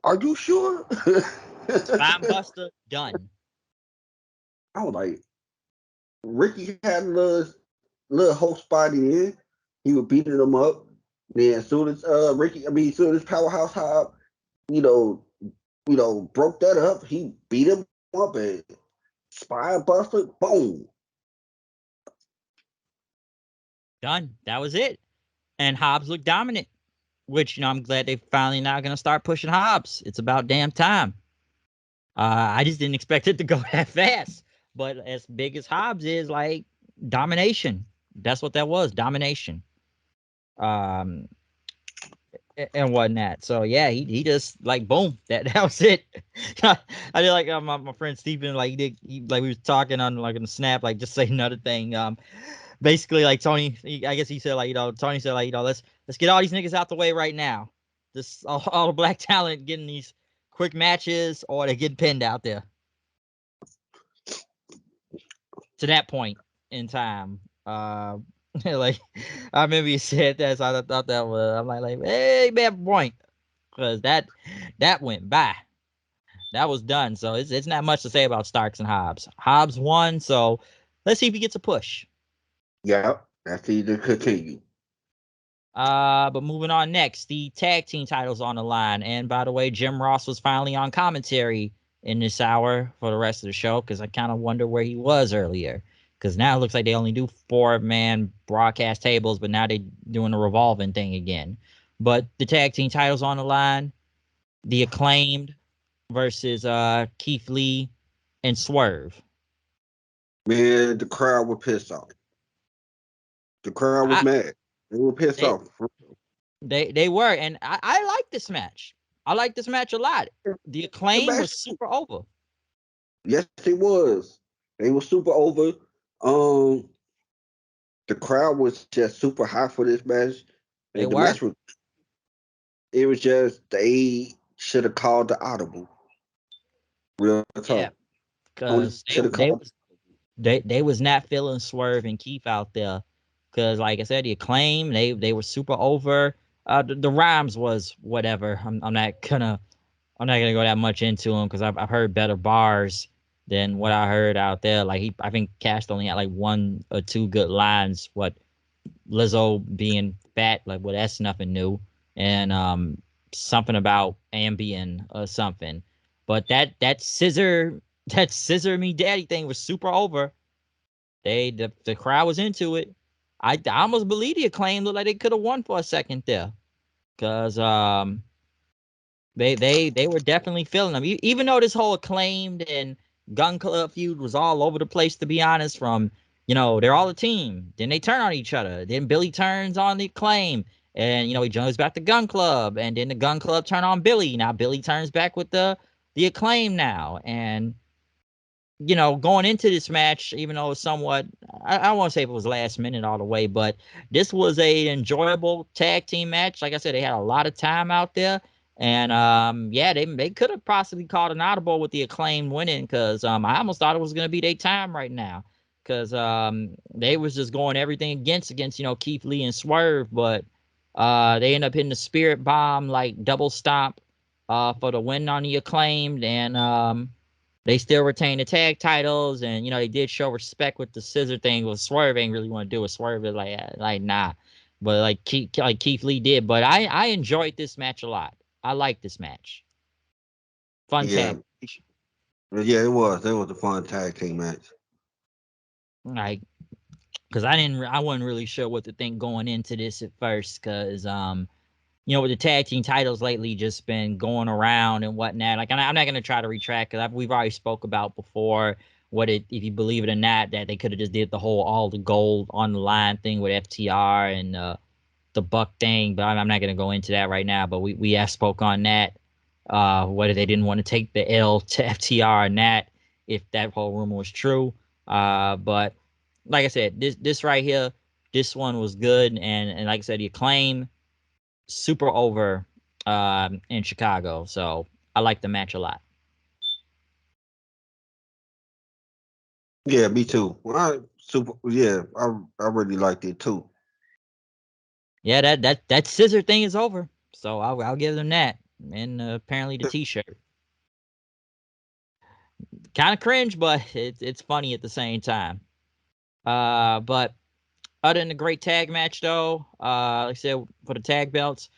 Are you sure? Spine Buster done. I was like, Ricky had a little host spot in. He was beating them up. Then as soon as as soon as Powerhouse Hobb, you know, broke that up, he beat him up and spine buster, boom. Done. That was it. And Hobbs looked dominant, which I'm glad they finally not gonna start pushing Hobbs. It's about damn time. I just didn't expect it to go that fast. But as big as Hobbs is, like, domination. That's what that was, domination. Um, and whatnot. So yeah, he just, like, boom, that was it. I did like my friend Stephen, like, like, we was talking on, like, in the snap, like, just say another thing. Basically, like, Tony, I guess he said, like, Tony said, like, let's get all these niggas out the way right now. Just all the black talent getting these quick matches, or they get pinned out there. To that point in time. Like, I remember you said that, so I thought that was, I'm like, hey, bad point, because that went by. That was done. So it's not much to say about Starks and Hobbs. Hobbs won, so let's see if he gets a push. Yep, that's either continue. But moving on next, the tag team titles on the line. And by the way, Jim Ross was finally on commentary in this hour for the rest of the show, because I kind of wonder where he was earlier. Because now it looks like they only do 4-man broadcast tables, but now they're doing the revolving thing again. But the tag team titles on the line, the Acclaimed versus Keith Lee and Swerve. Man, the crowd was pissed off. The crowd was I mad. They were pissed they off. they were, and I like this match. I like this match a lot. The The Acclaim was match, super over. yes, it was. They were super over. Um, the crowd was just super hot for this match, They The were. match was. It was just they should have called the audible. Real Yeah, talk. Tony because should have they called. was they was not feeling Swerve and Keith out there. Because like I said, the Acclaim they were super over. The rhymes was whatever. I'm not gonna go that much into him because I've heard better bars than what I heard out there. Like I think Cast only had like one or two good lines. What Lizzo being fat, like well that's nothing new, and something about Ambien or something. But that scissor me daddy thing was super over. The crowd was into it. I almost believe the Acclaim looked like they could have won for a second there, cause they were definitely feeling them. Even though this whole Acclaimed and Gun Club feud was all over the place, to be honest, from, they're all a team. Then they turn on each other. Then Billy turns on the Acclaim. And, he joins back the Gun Club. And then the Gun Club turn on Billy. Now Billy turns back with the Acclaim now. And going into this match, even though it was somewhat, I don't want to say if it was last minute all the way, but this was a enjoyable tag team match. Like I said, they had a lot of time out there, and yeah, they could have possibly called an audible with the Acclaim winning, because I almost thought it was gonna be their time right now, because they was just going everything against Keith Lee and Swerve, but they end up hitting the Spirit Bomb like double stomp for the win on the Acclaimed, and they still retain the tag titles, and they did show respect with the scissor thing. With Swerve ain't really want to do it. Swerve is like nah, but like Keith Lee did. But I enjoyed this match a lot. I like this match. Fun Yeah, tag. yeah, it was. It was a fun tag team match. Like, because I wasn't really sure what to think going into this at first, because with the tag team titles lately just been going around and whatnot. Like, I'm not gonna try to retract, because we've already spoke about before if you believe it or not, that they could have just did the whole all the gold on the line thing with FTR and the Buck thing. But I'm not gonna go into that right now. But we have spoke on that. Whether they didn't want to take the L to FTR and that, if that whole rumor was true. But like I said, this right here, this one was good, and like I said, the Acclaim super over in Chicago. So I like the match a lot. Yeah, me too. Super. Yeah, I really liked it too. Yeah, that scissor thing is over. So I'll give them that. And apparently the T-shirt, kind of cringe, but it's funny at the same time. But other than the great tag match, though, like I said, for the tag belts.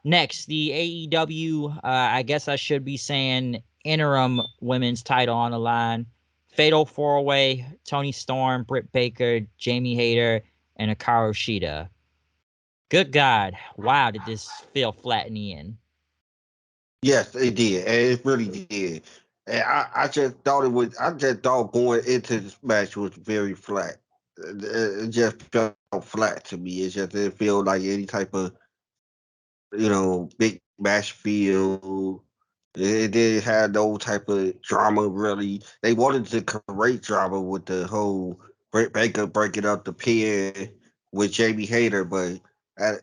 Next, the AEW, I guess I should be saying interim women's title on the line. Fatal 4-Way, Tony Storm, Britt Baker, Jamie Hayter, and Hikaru Shida. Good God. Wow, did this feel flat in the end. Yes, it did. And it really did. And I just thought it was. I just thought going into this match was very flat. It just felt flat to me. It just didn't feel like any type of big match feel. It didn't have no type of drama really. They wanted to create drama with the whole Britt Baker breaking up the pin with Jamie Hayter, but uh,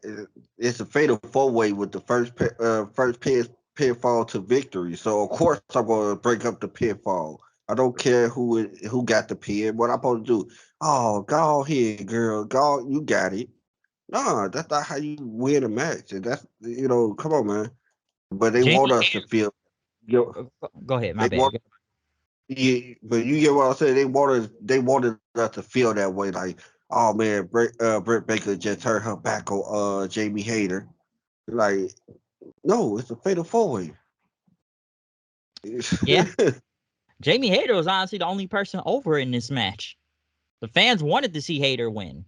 it's a fatal 4-way with the first pinfall to victory. So of course I'm gonna break up the pinfall. I don't care who got the pin. What I'm supposed to do? Oh, go ahead, girl. Go, you got it. No, that's not how you win a match. And that's come on, man. But they want Jamie us to Hayter, feel you go ahead, my they want bad. yeah, but you get what I'm saying. They wanted us to feel that way, like, oh man, Britt Baker just turned her back on Jamie Hayter. Like, no, it's a fatal 4-way. Yeah, Jamie Hayter was honestly the only person over in this match. The fans wanted to see Hayter win.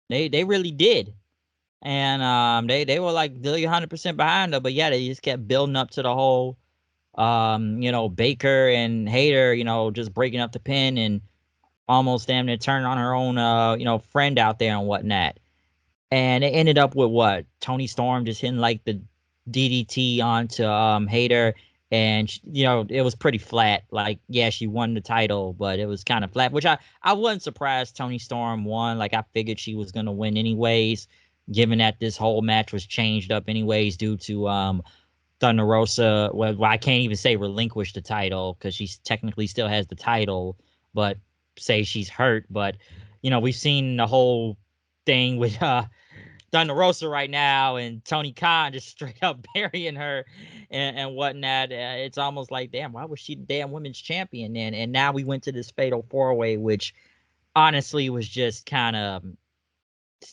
They really did. And they were like really 100% behind her, but yeah, they just kept building up to the whole Baker and Hayter, just breaking up the pin and almost damn near turning on her own friend out there and whatnot. And it ended up with what? Tony Storm just hitting like the DDT onto Hayter, and it was pretty flat. Like, yeah, she won the title, but it was kind of flat, which I wasn't surprised Tony Storm won. Like, I figured she was gonna win anyways. given that this whole match was changed up anyways due to Thunder Rosa. Well, I can't even say relinquish the title because she technically still has the title, but say she's hurt. But we've seen the whole thing with Thunder Rosa right now and Tony Khan just straight up burying her and whatnot. It's almost like, damn, why was she the damn women's champion then? And now we went to this fatal 4-way, which honestly was just kind of,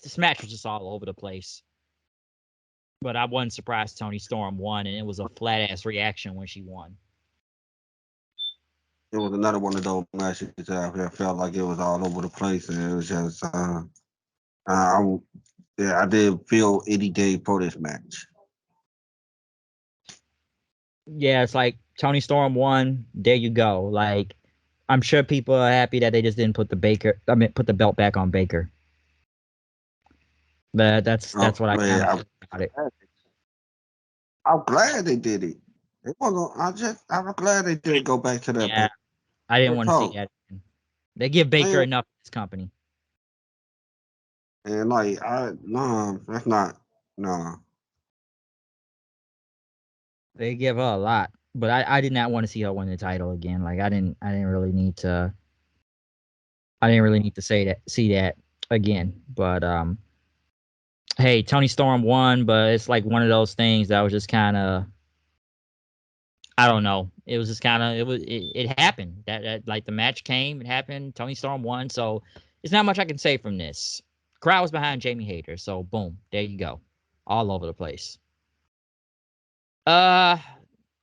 this match was just all over the place. But I wasn't surprised Tony Storm won, and it was a flat ass reaction when she won. It was another one of those matches that I felt like it was all over the place, and it was just, I did feel any day for this match. Yeah, it's like Tony Storm won. There you go. Like, I'm sure people are happy that they just didn't put put the belt back on Baker. But that's what I kind of feel about it. I'm glad they did it. I'm glad they didn't go back to that. Yeah, I didn't want to see that. They give Baker enough in this company. And like, no, that's not, no. They give her a lot, but I did not want to see her win the title again. Like, I didn't really need to. I didn't really need to see that again. But hey, Tony Storm won, but it's like one of those things that was just kind of, I don't know. It was just kind of, it happened. That like the match came, it happened. Tony Storm won, so it's not much I can say from this. Crowd was behind Jamie Hayter, so boom, there you go, all over the place. What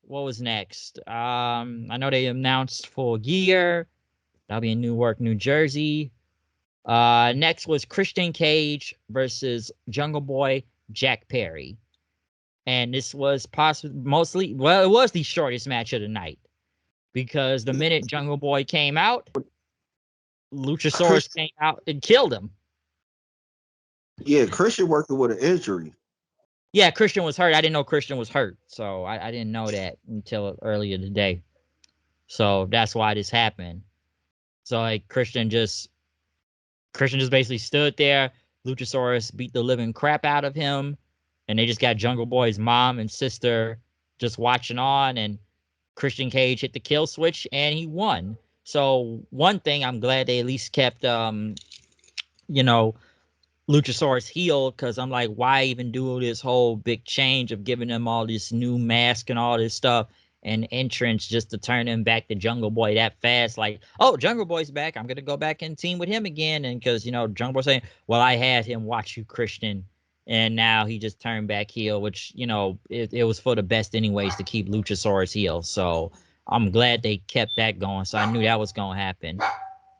was next? I know they announced Full Gear. That'll be in Newark, New Jersey. Next was Christian Cage versus Jungle Boy Jack Perry. And this was it was the shortest match of the night. Because the minute Jungle Boy came out, Luchasaurus came out and killed him. Yeah, Christian working with an injury. Yeah, Christian was hurt. I didn't know Christian was hurt. So I didn't know that until earlier today. So that's why this happened. So like Christian just basically stood there. Luchasaurus beat the living crap out of him. And they just got Jungle Boy's mom and sister just watching on. And Christian Cage hit the kill switch and he won. So one thing, I'm glad they at least kept Luchasaurus heel, because I'm like, why even do this whole big change of giving them all this new mask and all this stuff and entrance just to turn him back to Jungle Boy that fast? Like, oh, Jungle Boy's back. I'm gonna go back and team with him again. And because Jungle Boy saying, well, I had him watch you, Christian, and now he just turned back heel, which it was for the best anyways to keep Luchasaurus heel. So I'm glad they kept that going. So I knew that was gonna happen.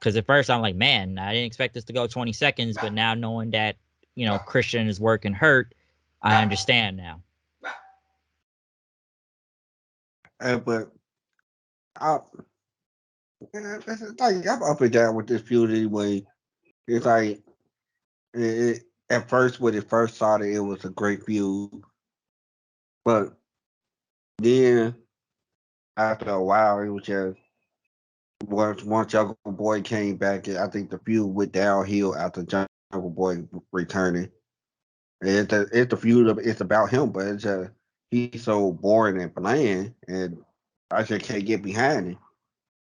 Because at first I'm like, man, I didn't expect this to go 20 seconds, but now knowing that, Christian is working hurt, I understand now. But I'm up and down with this feud anyway. It's like, at first, when it first started, it was a great feud. But then, after a while, it was just, once Jungle Boy came back, I think the feud went downhill after Jungle Boy returning. It's the feud. It's about him, but it's just he's so boring and bland, and I just can't get behind him.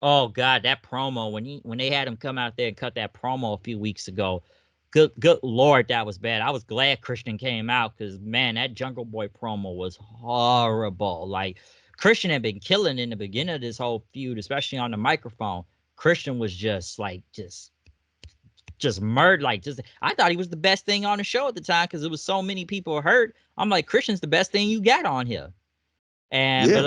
Oh God, that promo when they had him come out there and cut that promo a few weeks ago, good Lord, that was bad. I was glad Christian came out because man, that Jungle Boy promo was horrible. Like Christian had been killing in the beginning of this whole feud, especially on the microphone. Christian was just murdered. I thought he was the best thing on the show at the time because there was so many people hurt. I'm like, Christian's the best thing you got on here. And Yeah.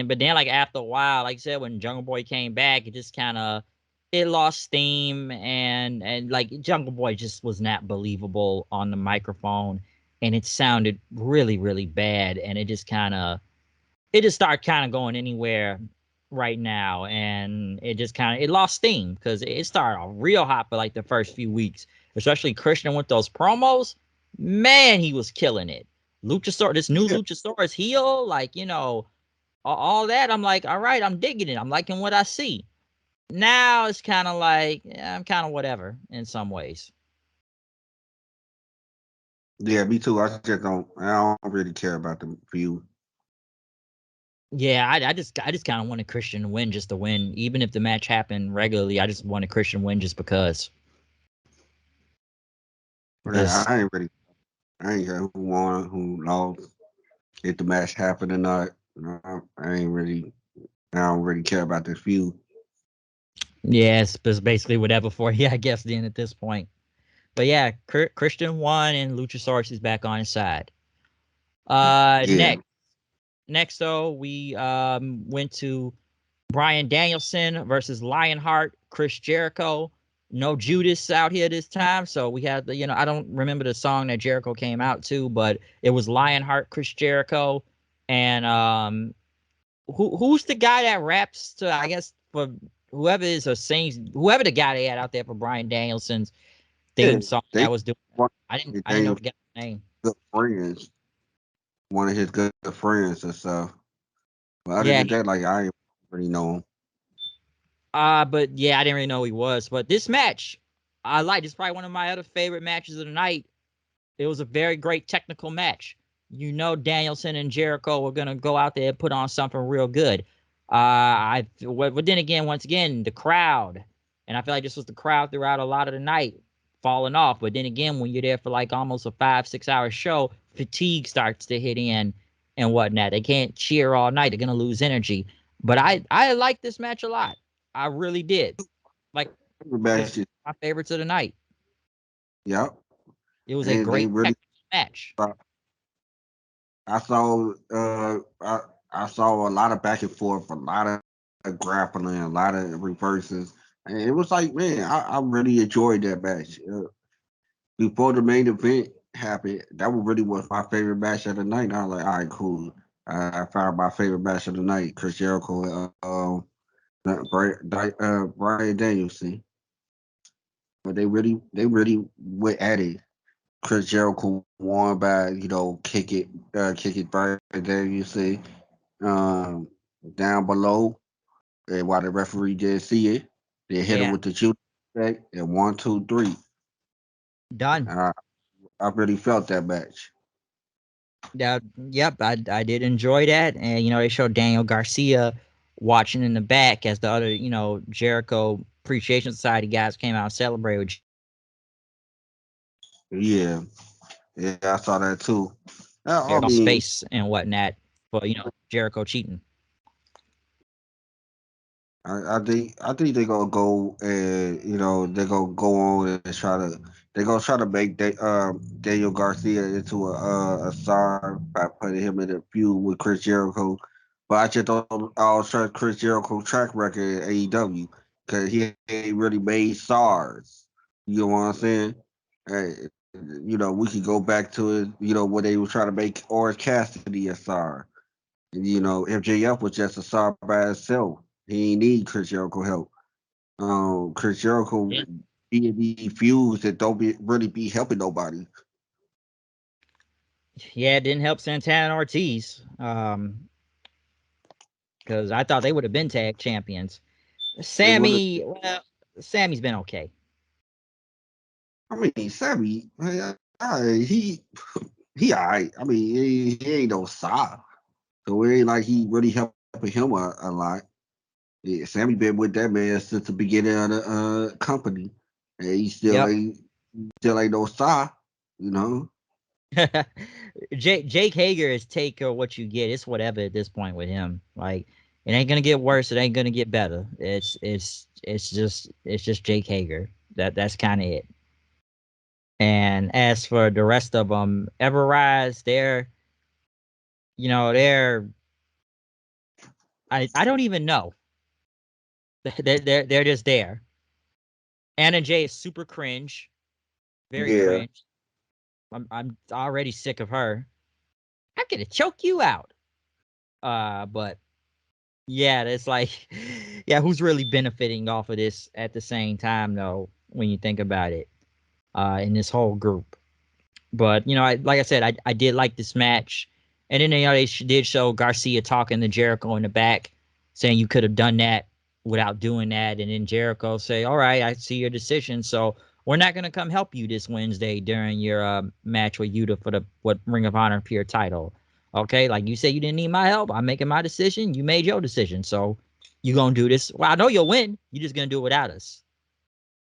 but then like after a while, like I said, when Jungle Boy came back, it lost steam and like Jungle Boy just was not believable on the microphone and it sounded really, really bad and it just started kind of going anywhere right now, and it lost steam because it started off real hot for like the first few weeks, especially Christian with those promos. Man, he was killing it. This new Luchasaurus heel, all that. I'm like, all right, I'm digging it. I'm liking what I see. Now it's kind of like, I'm kind of whatever in some ways. Yeah, me too. I don't really care about the feud. Yeah, I just kind of wanted Christian to win just to win, even if the match happened regularly. I just wanted Christian to win just because. Yeah, Because I ain't care who won, who lost, if the match happened or not. I don't really care about the feud. yeah, it's basically whatever for you, I guess. Then at this point, but yeah, Christian won and Luchasaurus is back on his side. Yeah, Next though, we went to Bryan Danielson versus Lionheart, Chris Jericho. No Judas out here this time, so we had the I don't remember the song that Jericho came out to, but it was Lionheart, Chris Jericho, and who's the guy that raps to, I guess, for whoever is or sings, whoever the guy they had out there for Bryan Danielson's yeah. theme song They that was doing. one I of didn't know Daniel's the guy's name. good friends, one of his good friends and stuff. But other Yeah, than that, like I ain't really know him. but yeah, I didn't really know who he was. But this match, I like. It's probably one of my other favorite matches of the night. It was a very great technical match. Danielson and Jericho were gonna go out there and put on something real good. But then again, once again, the crowd, and I feel like this was the crowd throughout a lot of the night falling off. But then again, when you're there for like almost a 5-6 hour show, fatigue starts to hit in and whatnot. They can't cheer all night; they're gonna lose energy. But I like this match a lot. I really did. Like this is Matches, my favorites of the night. yep. It was a And they great really. technical match. I saw I saw a lot of back and forth, a lot of grappling, a lot of reverses, and it was like, man, I really enjoyed that match. Before the main event happened, that was really was my favorite match of the night. And I was like, all right, cool. I found my favorite match of the night, Chris Jericho, Bryan Danielson. But they really went at it. Chris Jericho won by kick it Bryan Danielson um, down below, and while the referee didn't see it, they hit him Yeah, with the shoot back and 1, 2, 3. done. Uh, I really felt that match. Yep, I did enjoy that, and they showed Daniel Garcia watching in the back as the other Jericho Appreciation Society guys came out and celebrated with Yeah, yeah, I saw that too. I Jericho mean, space and whatnot for Jericho cheating. I think they're gonna go and they're gonna go on and try to make Daniel Garcia into a star by putting him in a feud with Chris Jericho. But I just don't trust Chris Jericho track record in AEW because he ain't really made stars. You know what I'm saying? Hey, we could go back to it. When they were trying to make Orange Cassidy a star. MJF was just a star by himself. He ain't need Chris Jericho help. Chris Jericho Yeah, be in these feuds that don't really be helping nobody. yeah, it didn't help Santana and Ortiz, because I thought they would have been tag champions. They would. Sammy's been okay. I mean, Sammy, he alright. I mean, he ain't no star, so it ain't like he really helping him a lot. Yeah, Sammy been with that man since the beginning of the company, and he Yep. still ain't no star. You know. Jake Hager is take what you get. It's whatever at this point with him. Like it ain't gonna get worse. It ain't gonna get better. It's just Jake Hager. That's kind of it. And as for the rest of them, Everrise, they're I don't even know. They're just there. Anna Jay is super cringe, very Yeah. cringe. I'm already sick of her. I'm gonna choke you out. But yeah, it's like, yeah, who's really benefiting off of this at the same time, though, when you think about it, in this whole group. But, like I said, I did like this match. And then, they did show Garcia talking to Jericho in the back, saying you could have done that without doing that. And then Jericho say, all right, I see your decision. So we're not gonna come help you this Wednesday during your match with Yuta for the Ring of Honor Pure title. Okay, like you said, you didn't need my help. I'm making my decision. You made your decision, so you gonna do this. Well, I know you'll win. You're just gonna do it without us.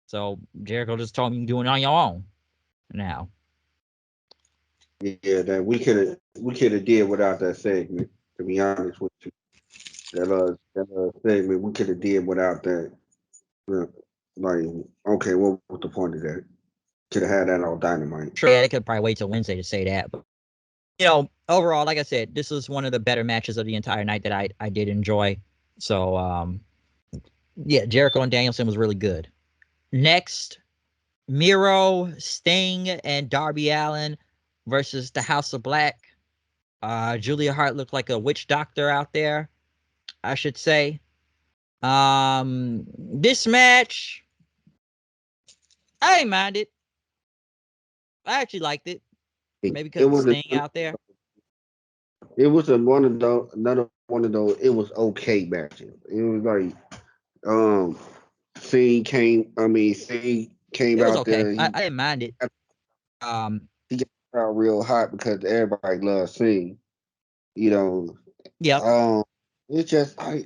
So Jericho just told me you doing it on your own now. Yeah, that we could have did without that segment. To be honest with you, that segment we could have did without that. Uh, Like, okay, what was the point of that? Could have had that on Dynamite. Sure, yeah, they could probably wait till Wednesday to say that, but overall, like I said, this was one of the better matches of the entire night that I did enjoy. So yeah, Jericho and Danielson was really good. Next, Miro, Sting, and Darby Allin versus the House of Black. Julia Hart looked like a witch doctor out there, I should say. This match, I didn't mind it. I actually liked it. Maybe It because of was a, Sting out there. it was one of those another one of those. It was okay matches. It was like C came It was out okay. there. I didn't mind it. Um, He got out real hot because everybody loves C. You know, yep. it's just I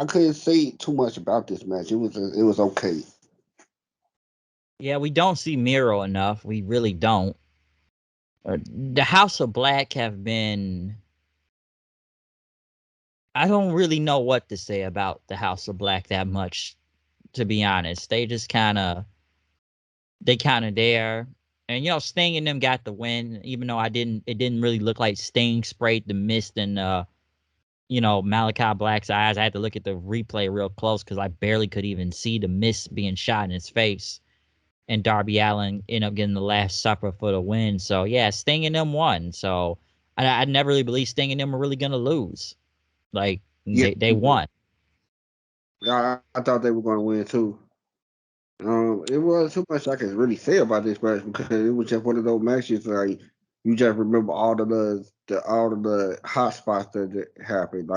couldn't say too much about this match. It was okay. Yeah, we don't see Miro enough. We really don't. The House of Black have been. I don't really know what to say about the House of Black that much, to be honest. They kind of there. And Sting and them got the win, even though it didn't really look like Sting sprayed the mist in Malikai Black's eyes. I had to look at the replay real close because I barely could even see the mist being shot in his face. And Darby Allin ended up getting the last supper for the win. So yeah, Sting and them won. So I never really believed Sting and them were really gonna lose. Like Yeah, they won. I thought they were going to win too. It wasn't too much I can really say about this match because it was just one of those matches like you just remember all of the hot spots that happened,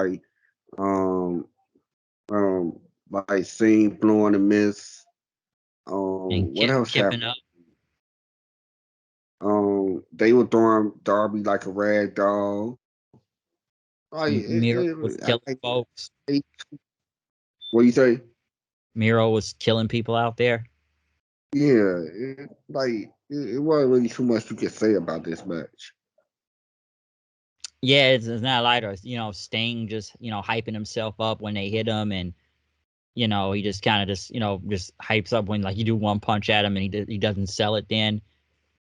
um um like seeing blowing the mist. And What else Kipping happened? up, They were throwing Darby like a rag doll. Like Miro was killing like folks. it, what you say? Miro was killing people out there. Yeah, it wasn't really too much you could say about this match. Yeah, it's not like Sting just hyping himself up when they hit him, and he just kind of just hypes up when like you do one punch at him and he doesn't sell it then.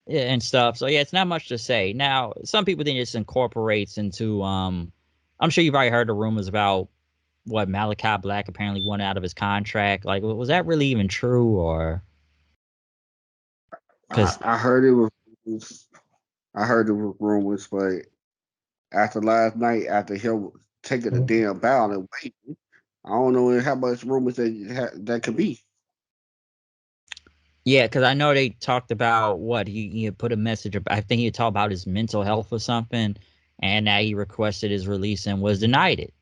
Yeah, and stuff. So yeah, it's not much to say. Now, some people think this incorporates into I'm sure you've already heard the rumors about what Malikai Black apparently won out of his contract. Like, was that really even true, or because I heard it was I heard it was rumors, but after last night, after him taking a damn bow and waiting, I don't know how much rumors that could be. yeah, because I know they talked about what he had put a message about. I think he had talked about his mental health or something, and that he requested his release and was denied it.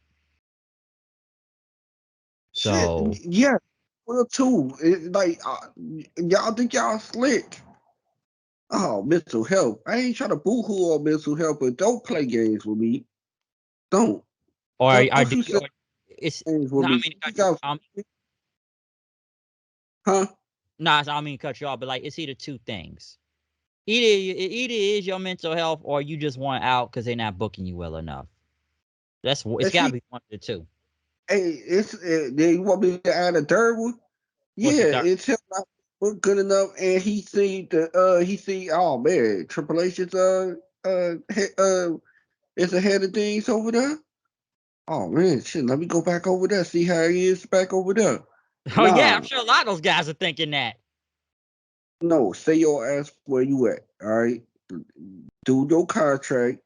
Shit, So, yeah, well too. Y'all think y'all slick. Oh, mental health. I ain't trying to boo-hoo on mental health, but don't play games with me. Don't. or I Don't do. you say Or it's games with no, I me. mean to cut You you. got, huh? No, I don't mean to cut you off, but like it's either two things. Either is your mental health, or you just want out because they're not booking you well enough. It's And got to see, be one of the two. hey, you want me to add a third one? What's Yeah, the third? it's him not look good enough, and he see oh man, Triple H is is ahead of things over there. Oh man, shit, let me go back over there, see how he is back over there. Oh yeah, I'm Nah, sure a lot of those guys are thinking that. no, stay your ass where you at. All right, do your contract,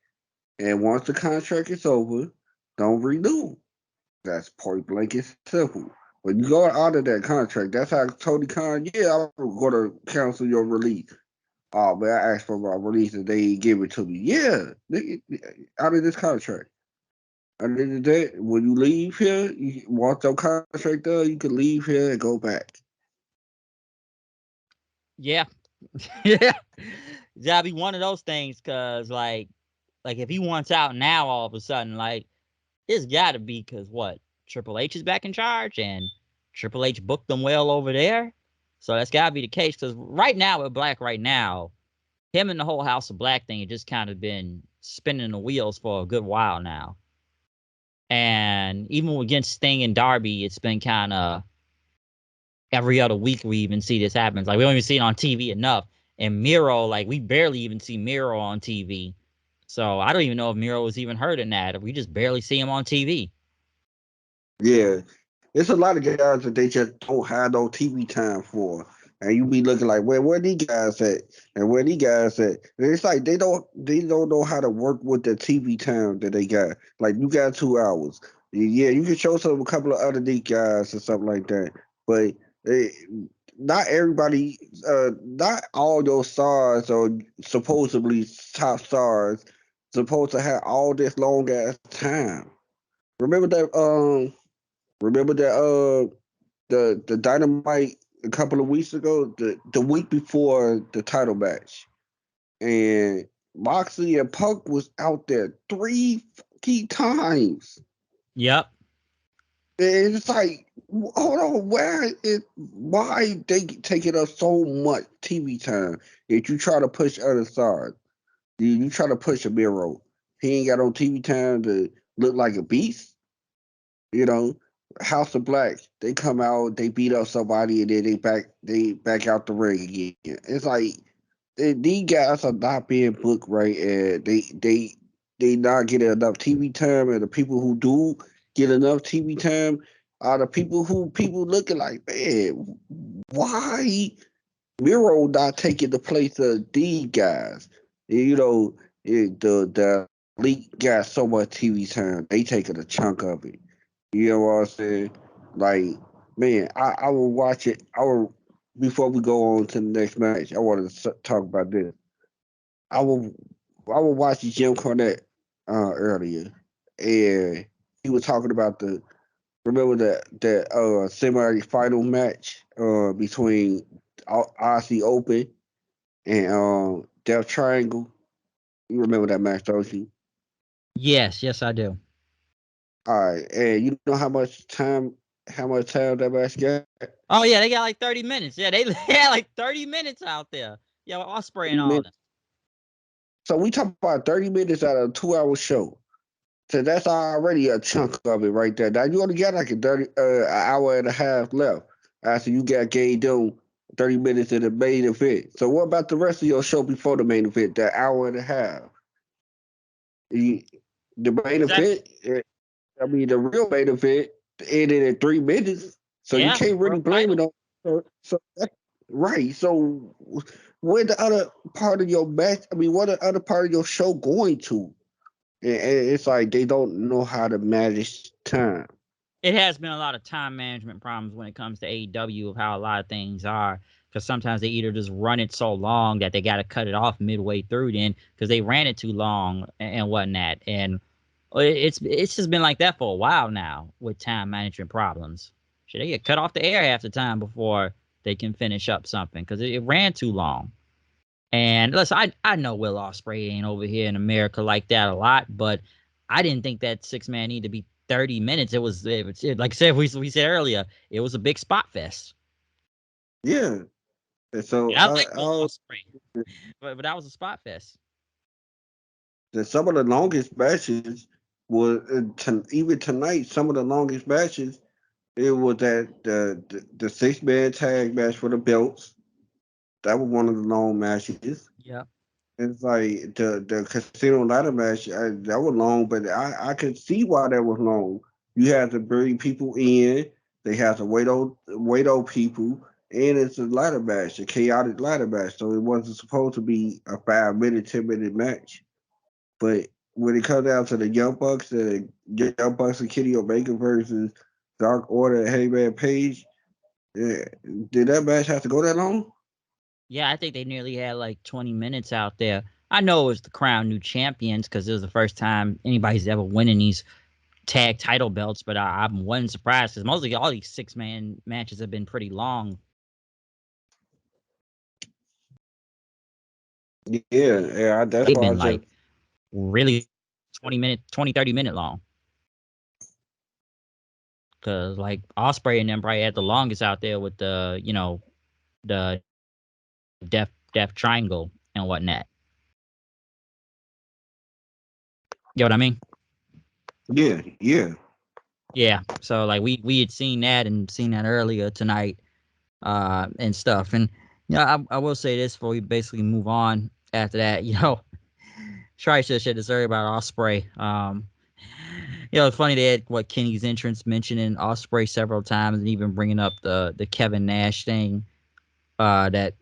and once the contract is over, don't renew. That's point blank and simple. When you go out of that contract, that's how Tony Khan. Yeah, I'm going to cancel your release. Oh man, I asked for my release and they give it to me. Yeah, out of this contract. At the end of the day, when you leave here, once your contract done, you can leave here and go back. Yeah. Yeah. That'd be one of those things, cause like if he wants out now, all of a sudden, like it's got to be because what Triple H is back in charge, and Triple H booked them well over there, so that's got to be the case. Because right now with Black, right now, him and the whole House of Black thing had just kind of been spinning the wheels for a good while now, and even against Sting and Darby, it's been kind of every other week we even see this happen. Like we don't even see it on TV enough. And Miro, like we barely even see Miro on TV. So I don't even know if Miro was even heard in that. We just barely see him on TV. Yeah, it's a lot of guys that they just don't have no TV time for, and you be looking like, where these guys at, and where these guys at? And it's like they don't know how to work with the TV time that they got. Like you got 2 hours, yeah, you can show some a couple of other these guys or something like that, but eh, not everybody, not all your stars or supposedly top stars supposed to have all this long ass time. Remember that Remember that the Dynamite a couple of weeks ago, the week before the title match, and Moxley and Punk was out there 3 key times. Yep. And it's like, hold on, why they taking up so much TV time? If you try to push other stars, you try to push a Miro, he ain't got no TV time to look like a beast. You know, House of Black, they come out, they beat up somebody, and then they back out the ring again. It's like these guys are not being booked right, and they not getting enough TV time, and the people who do get enough TV time are the people who people looking like, man, why Miro not taking the place of these guys? You know, the league got so much TV time, they taking a chunk of it. You know what I'm saying? Like, man, I will watch it. I will before we go on to the next match. I want to talk about this. I will I will watch Jim Cornette earlier, and he was talking about the remember that semi-final match between Aussie Open and Death Triangle. You remember that match, don't you? Yes, yes, I do. All right, and you know how much time that match got? Oh yeah, they got like 30 minutes. Yeah, they had like 30 minutes out there. Yeah, with Osprey and 30 all them. minutes. So we talk about 30 minutes out of a 2 hour show. So that's already a chunk of it right there. Now you only got like an hour and a half left after you got gave them 30 minutes in the main event. So what about the rest of your show before the main event? That hour and a half. You, the main Exactly. event, I mean the real main event ended in 3 minutes. So you Yeah, can't really world blame it title. on so that's right. So where the other part of your match? I mean, what the other part of your show going to? And it's like they don't know how to manage time. It has been a lot of time management problems when it comes to AEW of how a lot of things are. Because sometimes they either just run it so long that they got to cut it off midway through then because they ran it too long and whatnot. And it's just been like that for a while now with time management problems. Should they get cut off the air half the time before they can finish up something because it ran too long. And listen, I know Will Ospreay ain't over here in America like that a lot, but I didn't think that 6 man needed to be 30 minutes. Like I said, we said earlier, it was a big spot fest. Yeah. And so And I like Will Ospreay, but that was a spot fest. some of the longest matches was even tonight. Some of the longest matches it was that the 6 man tag match for the belts. That was one of the long matches. Yeah. It's like the casino ladder match that was long, but I could see why that was long. You had to bring people in. They had to wait on people, and it's a ladder match, a chaotic ladder match. So it wasn't supposed to be a 5 minute, 10 minute match. But when it comes down to the Young Bucks and Kenny Omega versus Dark Order and Hangman Page, yeah, did that match have to go that long? Yeah, I think they nearly had like 20 minutes out there. I know it was the crown new champions because it was the first time anybody's ever winning these tag title belts, but I wasn't surprised because mostly all these 6 man matches have been pretty long. Yeah. That's They've why I been just like really 30 minute long. Cause like Osprey and them probably had the longest out there with the, the death triangle and whatnot. You know what I mean? yeah. Yeah. So like we had seen that and seen that earlier tonight, and stuff. And I will say this before we basically move on after that, try to shit this earlier about Osprey. It's funny they had what Kenny's entrance mentioning Osprey several times and even bringing up the Kevin Nash thing. That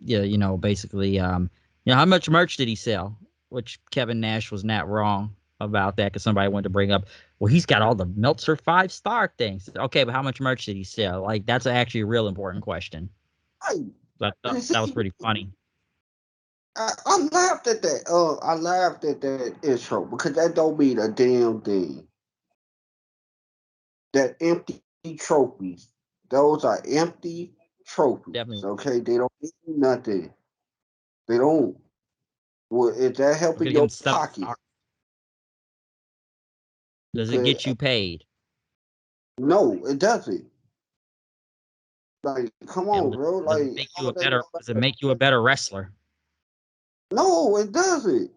basically how much merch did he sell? Which Kevin Nash was not wrong about that because somebody went to bring up, well, he's got all the Meltzer 5-star things. Okay, but how much merch did he sell? Like that's actually a real important question. I, That was pretty funny. I laughed at that. I laughed at that intro because that don't mean a damn thing. That empty trophies. Those are empty trophies. Definitely. Okay, they don't mean nothing. They don't. Well, is that We're helping gonna give your him 7 star. pocket? Does it Because get you paid? no, it doesn't. Like, come Yeah, on, bro. does it Like, make you all a that better? Does it make you a better wrestler? no, it doesn't.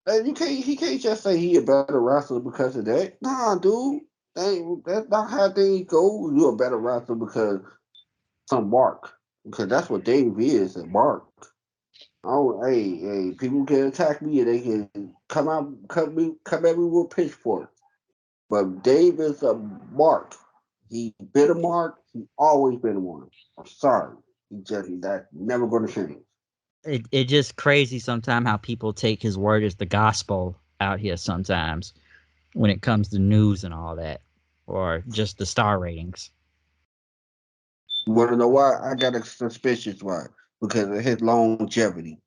And you can't. He can't just say he a better wrestler because of that. Nah, dude. That's not how things go. You a better wrestler because some mark. Because that's what Dave is, a mark. Oh, hey, people can attack me and they can come at me with pitchforks. But Dave is a mark. He been a mark. He always been one. I'm sorry. That's never gonna change. It just crazy sometimes how people take his word as the gospel out here sometimes when it comes to news and all that, or just the star ratings. You wanna know why? I got a suspicious why. Because of his longevity.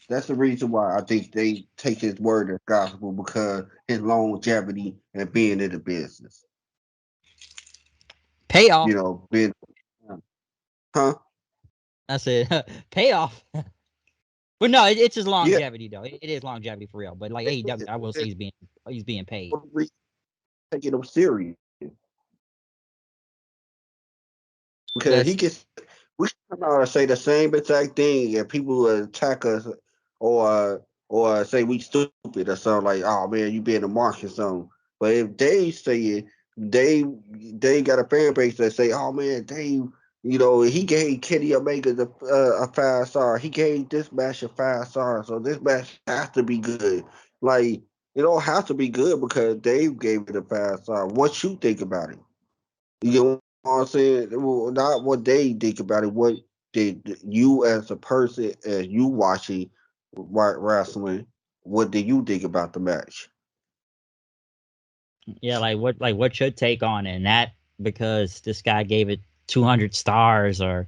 That's the reason why I think they take his word as gospel because his longevity and being in the business. You Payoff. know, being huh? I said payoff. But no, it's his Yeah. longevity though. It is longevity for real. But like AEW, I will say he's being paid. Taking him serious because he That's gets. We come out and say the same exact thing, and people will attack us or say we stupid or something like, "Oh man, you being a mark or something." But if they say it, they they got a fan base that say, "Oh man, Dave, he gave Kenny Omega a 5 star. He gave this match a 5 star, so this match has to be good." Like it don't have to be good because Dave gave it a 5 star. What you think about it? You know what I'm saying? Well, not what they think about it. What did you as a person, as you watching wrestling, what do you think about the match? yeah. What's your take on it? And that because this guy gave it 200 stars or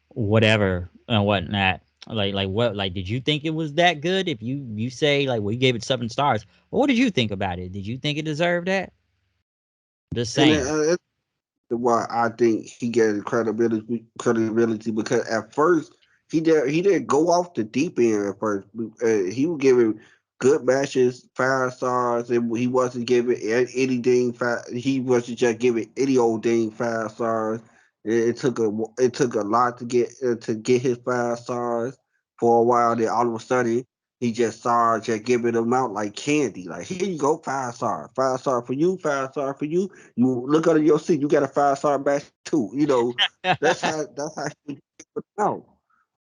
whatever and whatnot. What did you think it was that good? If you say like well you gave it 7 stars, well, what did you think about it? Did you think it deserved that? Just And saying. why I think he gets credibility because at first he didn't go off the deep end at first. He was giving good matches 5 stars, and he wasn't giving anything five. He wasn't just giving any old thing 5 stars. It took a lot to get his 5 stars for a while. Then all of a sudden he just started just giving them out like candy. Like here you go, 5 star, 5 star for you, 5 star for you. You look under your seat, you got a 5 star match too. That's how he put it out.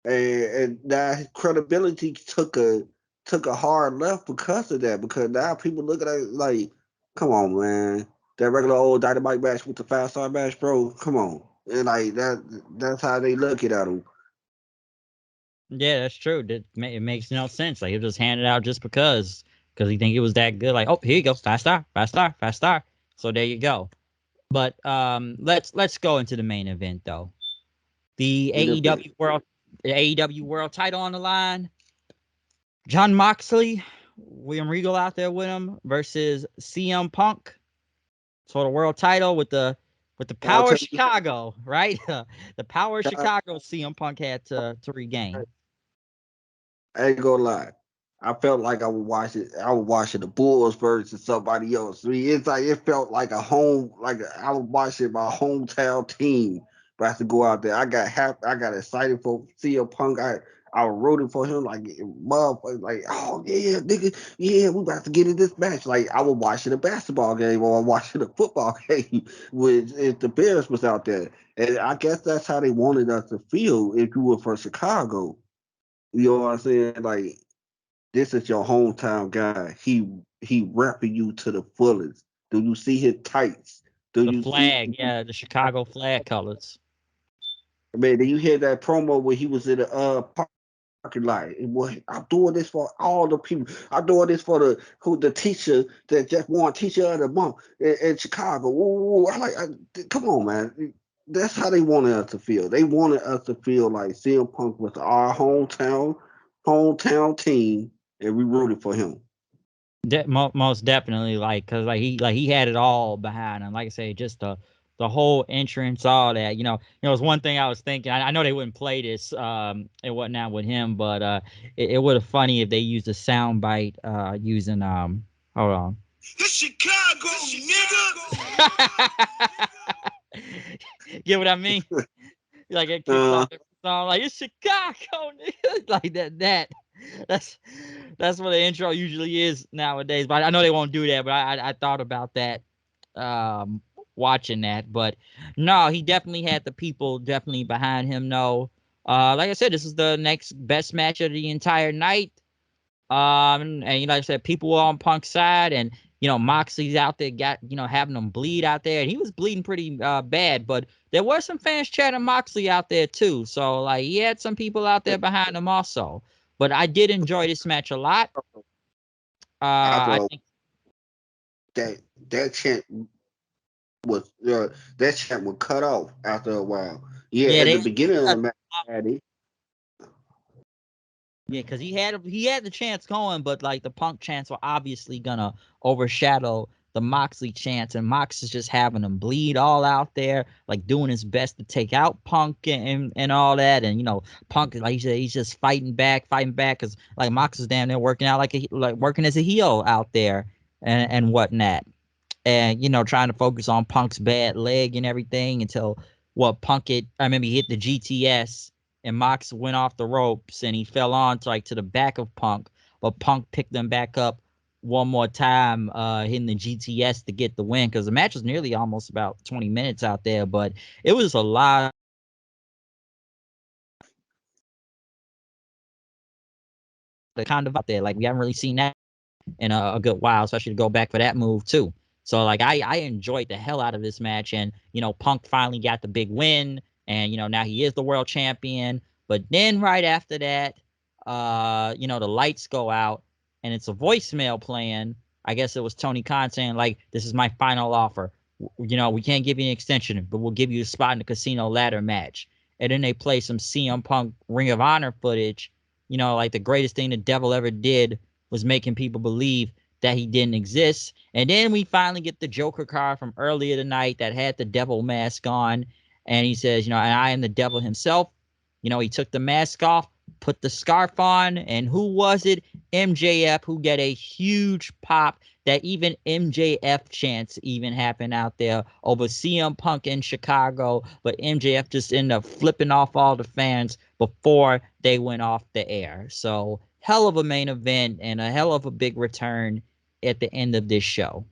And that credibility took a hard left because of that. Because now people look at it like, come on, man. That regular old dynamite match with the 5 star match, bro. Come on. And like that's how they look at him. Yeah, that's true. It makes no sense. Like it just handed out just because he think it was that good. Like, oh, here you go, 5 star, 5 star, 5 star. So there you go. But let's go into the main event though. The In the bit. AEW World Title on the line. John Moxley, William Regal out there with him versus CM Punk for the world title with the I'll power tell of you, Chicago, right? The power of uh, Chicago CM Punk had to regain. I ain't gonna lie. I felt like I was watching the Bulls versus somebody else. I mean, it's like it felt like I was watching my hometown team about to go out there. I got happy, I got excited for CM Punk. I was rooting for him like motherfucker, like, oh yeah, nigga, yeah, we about to get in this match. Like I was watching a basketball game or watching a football game with if the Bears was out there. And I guess that's how they wanted us to feel if you were from Chicago. You know what I'm saying? Like this is your hometown guy. He repping you to the fullest. Do you see his tights? Do The you see? flag, yeah, the Chicago flag colors. Man, did you hear that promo where he was in the parking lot? I'm doing this for all the people. I'm doing this for the teacher that just won Teacher of the Month in Chicago. Ooh, come on, man. That's how they wanted us to feel. They wanted us to feel like CM Punk was our hometown team, and we rooted for him. Most definitely, like, cause he had it all behind him. Like I say, just the whole entrance, all that. It's one thing I was thinking. I know they wouldn't play this and whatnot with him, but it would have funny if they used a sound bite using hold on. The Chicago, nigga. Get what I mean? Like it kicks off every song, like it's Chicago, nigga. Like that. That's what the intro usually is nowadays. But I know they won't do that. But I thought about that watching that. But no, he definitely had the people definitely behind him. No, like I said, this is the next best match of the entire night. And like I said, people were on Punk's side, and Moxley's out there, having him bleed out there, and he was bleeding pretty bad. But there were some fans chatting Moxley out there too, so like he had some people out there behind him also. But I did enjoy this match a lot. I After think that chant was that chant was cut off after a while. Yeah, yeah, at the they beginning of the match, Addy. yeah, because he had the chance going, but like the Punk chants were obviously gonna overshadow the Moxley chants, and Mox is just having him bleed all out there, like doing his best to take out Punk and all that, and Punk, like you said, he's just fighting back, because like Mox is damn near working out like working as a heel out there and whatnot, and trying to focus on Punk's bad leg and everything until I remember he hit the GTS and Mox went off the ropes and he fell on to the back of Punk, but Punk picked them back up one more time, hitting the GTS to get the win, because the match was nearly almost about 20 minutes out there, but it was a lot of kind of out there. Like we haven't really seen that in a good while, especially to go back for that move too. So like I enjoyed the hell out of this match, and Punk finally got the big win, and now he is the world champion. But then right after that, the lights go out and it's a voicemail playing. I guess it was Tony Khan saying like, "This is my final offer. We can't give you an extension, but we'll give you a spot in the casino ladder match." And then they play some CM Punk Ring of Honor footage. Like the greatest thing the devil ever did was making people believe that he didn't exist. And then we finally get the Joker card from earlier tonight that had the devil mask on. And he says, and I am the devil himself. He took the mask off, put the scarf on, and who was it? MJF, who got a huge pop. That even MJF chants even happened out there over CM Punk in Chicago, but MJF just ended up flipping off all the fans before they went off the air. So hell of a main event and a hell of a big return at the end of this show.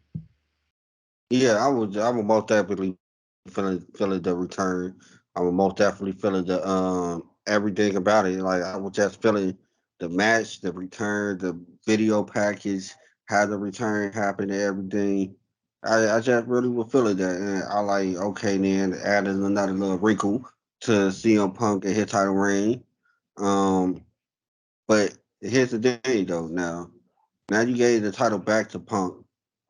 Yeah, I was most definitely feeling the return. I was most definitely feeling the everything about it. Like I was just feeling the match, the return, the video package, how the return happened, and everything. I just really was feeling that, and I like okay then added another little wrinkle to CM Punk and his title reign. Um, but here's the thing though. Now you gave the title back to Punk.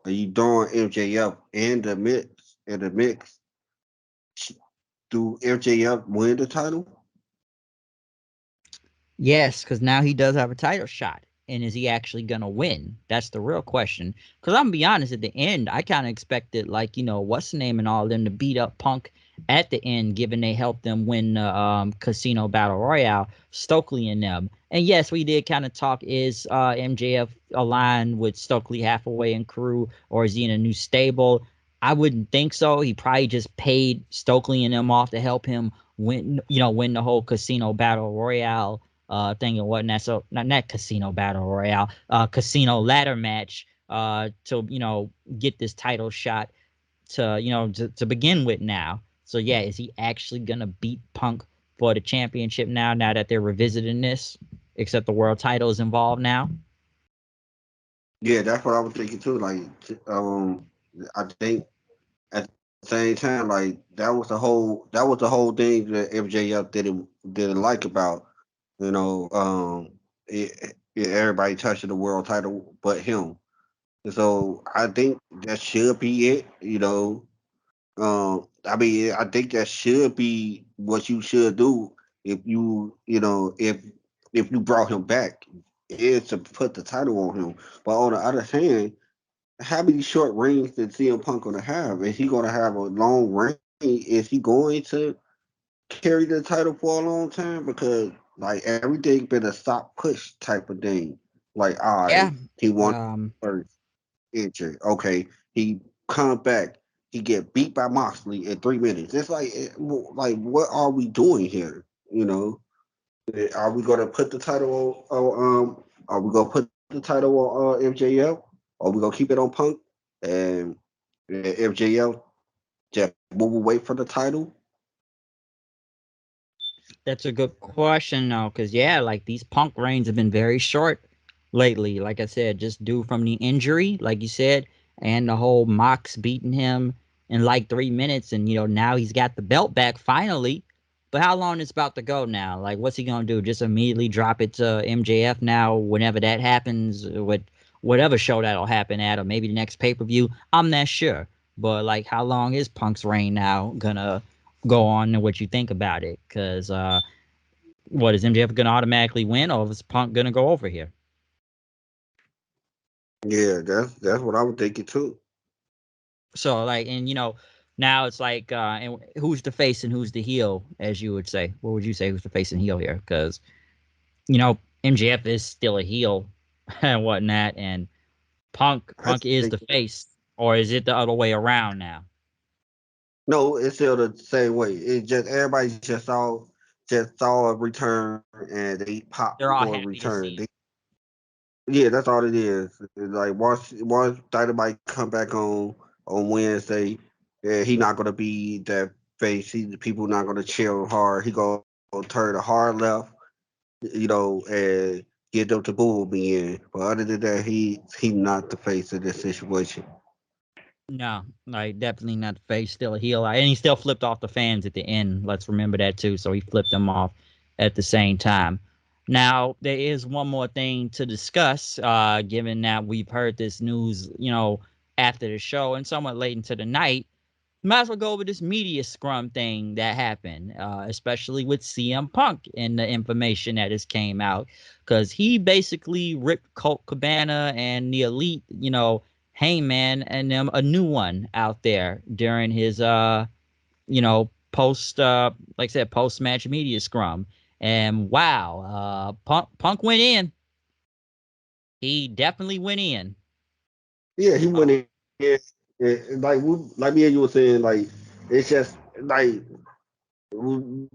Are you throwing MJF in the mix? In the mix, do MJF win the title? Yes, because now he does have a title shot. And is he actually going to win? That's the real question. Because I'm going to be honest, at the end, I kind of expected, like, what's the name and all of them to beat up Punk at the end, given they helped them win the Casino Battle Royale, Stokely and them. And yes, we did kind of talk, is MJF aligned with Stokely Hathaway and crew, or is he in a new stable? I wouldn't think so. He probably just paid Stokely and them off to help him win the whole Casino Battle Royale thing and whatnot. So not Casino Battle Royale, Casino ladder match to get this title shot to begin with now. So yeah, is he actually gonna beat Punk for the championship now? Now that they're revisiting this, except the world title is involved now. Yeah, that's what I was thinking too. Like, I think at the same time, like that was the whole thing that MJF didn't like about, you know, everybody touching the world title but him. So I think that should be it. I mean, I think that should be what you should do if if you brought him back, is to put the title on him. But on the other hand, how many short reigns did CM Punk gonna have? Is he gonna have a long reign? Is he going to carry the title for a long time? Because like everything been a stop push type of thing. Like, all Yeah. right, he won Um. first injured. Okay, he come back. He get beat by Moxley in 3 minutes. It's like what are we doing here? Are we gonna put the title Are we gonna put the title on MJF? Or we gonna keep it on Punk? And MJF just move away from the title? That's a good question, though, because yeah, like these Punk reigns have been very short lately. Like I said, just due from the injury, like you said, and the whole Mox beating him in like 3 minutes, and now he's got the belt back finally. But how long is about to go now? Like, what's he gonna do? Just immediately drop it to MJF now? Whenever that happens, with whatever show that'll happen at, or maybe the next pay per view. I'm not sure. But like, how long is Punk's reign now gonna go on, and what you think about it? Because what is MJF gonna automatically win, or is Punk gonna go over here? Yeah, that's what I was thinking too. So like, and now it's like, and who's the face and who's the heel, as you would say? What would you say? Who's the face and heel here? Because MJF is still a heel and whatnot, and I Punk is think the face, or is it the other way around now? no, it's still the same way. It just everybody just saw a return and they popped They're all for a happy to return. see him. Yeah, that's all it is. It's like once Dynamite come back on Wednesday, yeah, he not gonna be that face. The people not gonna cheer hard. He gonna turn a hard left, and get them to boo me in. But other than that, he not the face of this situation. No, like definitely not the face. Still a heel, and he still flipped off the fans at the end. Let's remember that too. So he flipped them off at the same time. Now there is one more thing to discuss. Given that we've heard this news, after the show and somewhat late into the night, might as well go over this media scrum thing that happened, especially with CM Punk and the information that has came out, because he basically ripped Colt Cabana and the Elite, Hangman and them a new one out there during his post like I said, post match media scrum. And wow, Punk went in. He definitely went in. Yeah, he went Uh, in. Like me and you were saying, like it's just like we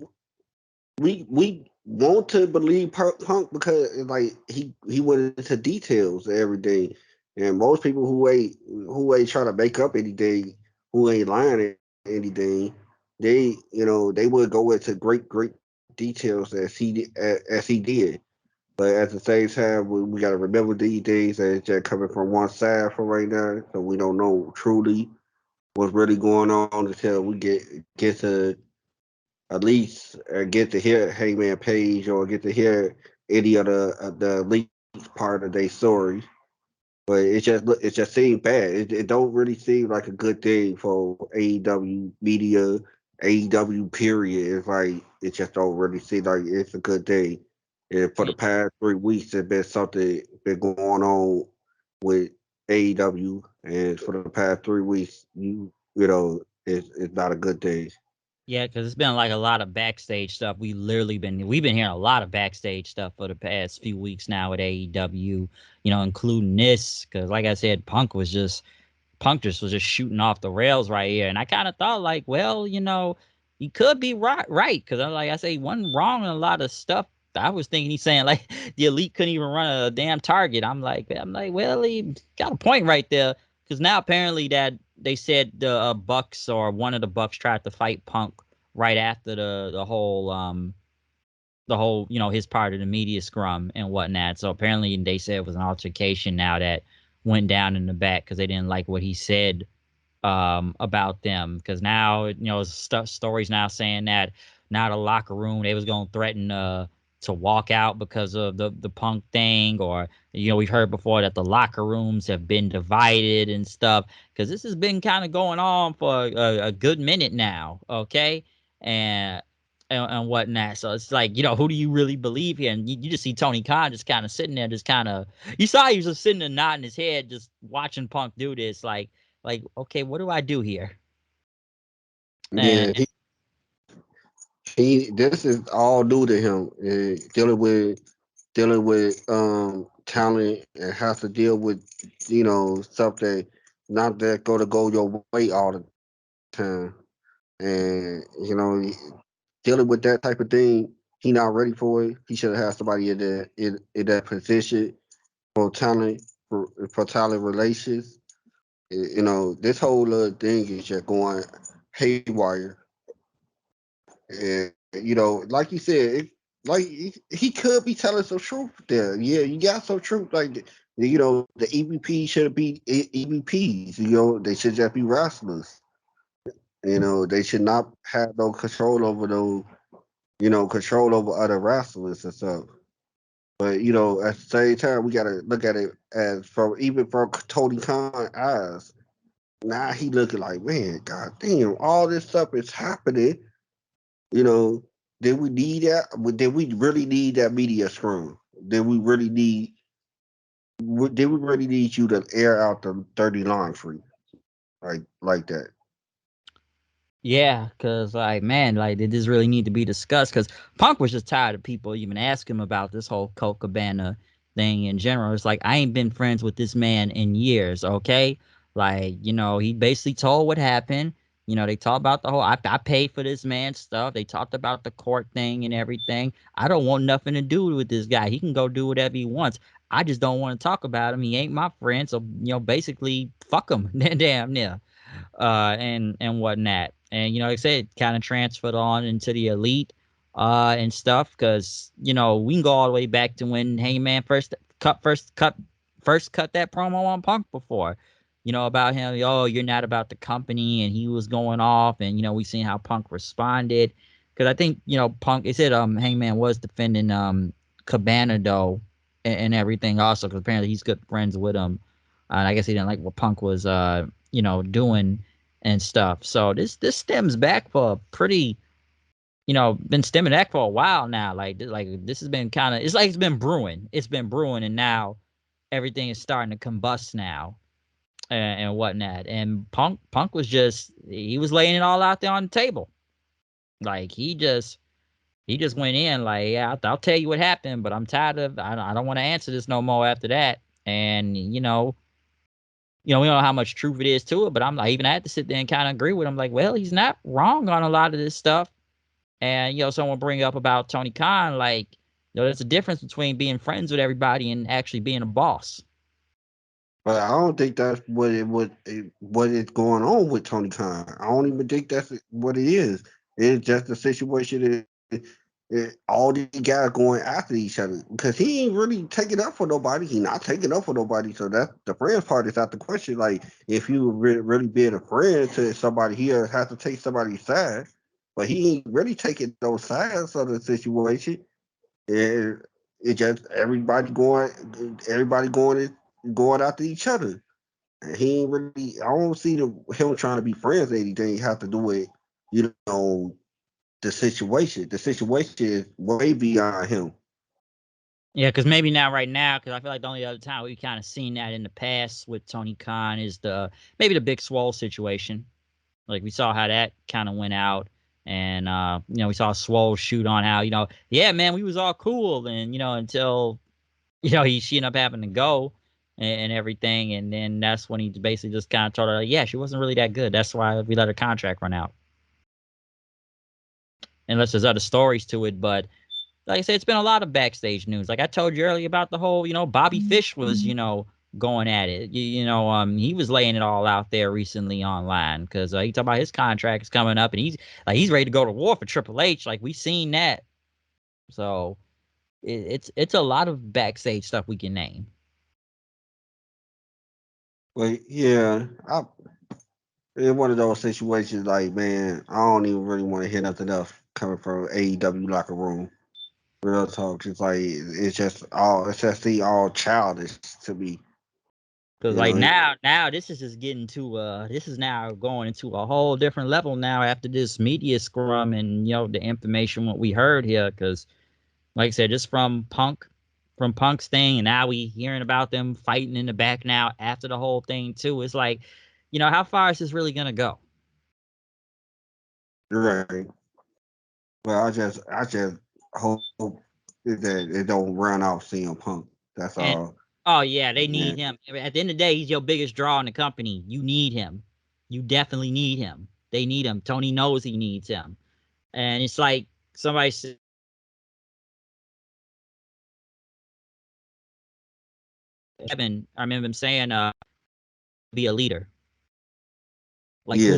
we want to believe Punk because like he went into details and everything, and most people who ain't trying to make up anything, who ain't lying or anything, they would go into great details as he did. But at the same time, we got to remember these things that it's just coming from one side for right now, so we don't know truly what's really going on until we get to at least get to hear Hangman Page or get to hear any of the least part of their story. But it just seemed bad. It don't really seem like a good thing for AEW media, AEW period. It's like it just don't really seem like it's a good thing. And for the past 3 weeks, there's been something been going on with AEW, and for the past 3 weeks, it's not a good thing. Yeah, because it's been like a lot of backstage stuff. We've been hearing a lot of backstage stuff for the past few weeks now with AEW. Including this because, like I said, Punk just was just shooting off the rails right here, and I kind of thought like, well, he could be right because like I say, he wasn't wrong in a lot of stuff. I was thinking he's saying like the elite couldn't even run a damn target. I'm like, well, he got a point right there because now apparently that they said the Bucks or one of the Bucks tried to fight Punk right after the whole his part of the media scrum and whatnot. So apparently they said it was an altercation now that went down in the back because they didn't like what he said about them. Because now stories now saying that now the locker room they was gonna threaten to walk out because of the Punk thing, or we've heard before that the locker rooms have been divided and stuff because this has been kind of going on for a good minute now. Okay, and and whatnot. So it's like, who do you really believe here? And you just see Tony Khan just kind of sitting there, just kind of, you saw he was just sitting there nodding his head, just watching Punk do this. Like, okay, what do I do here? And Yeah, he this is all new to him. Dealing with talent and has to deal with stuff that not that go your way all the time. And dealing with that type of thing, he not ready for it. He should have had somebody in that position for talent for talent relations. This whole thing is just going haywire. And like you said, like he could be telling some truth there. Yeah, you got some truth. Like the EVP should be EVPs. They should just be wrestlers. They should not have no control over those. Control over other wrestlers and stuff. But at the same time, we gotta look at it as from Tony Khan eyes. Now he looking like, man, god damn, all this stuff is happening. You know, did we need that? Did we really need that media scrum? Did we really need? Did we really need you to air out the dirty laundry like that? yeah, because like, man, like, did this really need to be discussed? Because Punk was just tired of people even asking him about this whole Colt Cabana thing in general. It's like, I ain't been friends with this man in years, okay? Like, he basically told what happened. They talked about the whole, I paid for this man's stuff. They talked about the court thing and everything. I don't want nothing to do with this guy. He can go do whatever he wants. I just don't want to talk about him. He ain't my friend. So, basically, fuck him. Damn near and whatnot. And like I said, kind of transferred on into the elite and stuff because we can go all the way back to when Hangman first cut that promo on Punk before. About him, oh, you're not about the company, and he was going off, and we seen how Punk responded. Because I think Punk. It said Hangman was defending Cabana though, and everything also because apparently he's good friends with him. And I guess he didn't like what Punk was doing and stuff. So this stems back for a pretty, been stemming back for a while now. Like this has been kind of, it's like it's been brewing. It's been brewing, and now everything is starting to combust now and whatnot. And Punk was just he was laying it all out there on the table. Like he just went in like, yeah, I'll tell you what happened, but I'm tired of I don't want to answer this no more after that. And we don't know how much truth it is to it, but I'm like, even I had to sit there and kind of agree with him. Like, well, he's not wrong on a lot of this stuff. And someone bring up about Tony Khan, like, there's a difference between being friends with everybody and actually being a boss. But I don't think that's what is going on with Tony Khan. I don't even think that's what it is. It's just a situation that all these guys going after each other because he ain't really taking up for nobody. He not taking up for nobody. So that the friends part is out the question. Like if you really being a friend to somebody, he has to take somebody's side. But he ain't really taking those sides of the situation. And it just everybody going after each other. And he ain't really. I don't see him trying to be friends or anything. He have to do it. You know the situation. The situation is way beyond him. Yeah, because maybe now, right now, because I feel like the only other time we've kind of seen that in the past with Tony Khan is maybe the Big Swole situation. Like we saw how that kind of went out And we saw Swole shoot on how, yeah, man, we was all cool, and until she ended up having to go and everything, and then that's when he basically just kind of told her, like, yeah, she wasn't really that good. That's why we let her contract run out. Unless there's other stories to it, but like I said, it's been a lot of backstage news. Like I told you earlier about the whole, Bobby Fish was, going at it. He was laying it all out there recently online because he talked about his contract is coming up, and he's ready to go to war for Triple H. Like we've seen that, so it's a lot of backstage stuff we can name. But yeah, it's one of those situations like, man, I don't even really want to hear nothing else coming from AEW locker room. Real talk, it's like it's just all childish to me. Because You like know, now this is just getting to this is now going into a whole different level now after this media scrum and the information what we heard here. Because like I said, just from Punk's thing, and now we hearing about them fighting in the back now after the whole thing too. It's like, how far is this really gonna go? right? Well, I just hope that it don't run off CM Punk. That's And all. oh yeah, they need And him. At the end of the day, he's your biggest draw in the company. You need him. You definitely need him. They need him. Tony knows he needs him. And it's like somebody said, Kevin, I remember him saying, be a leader. Like yeah,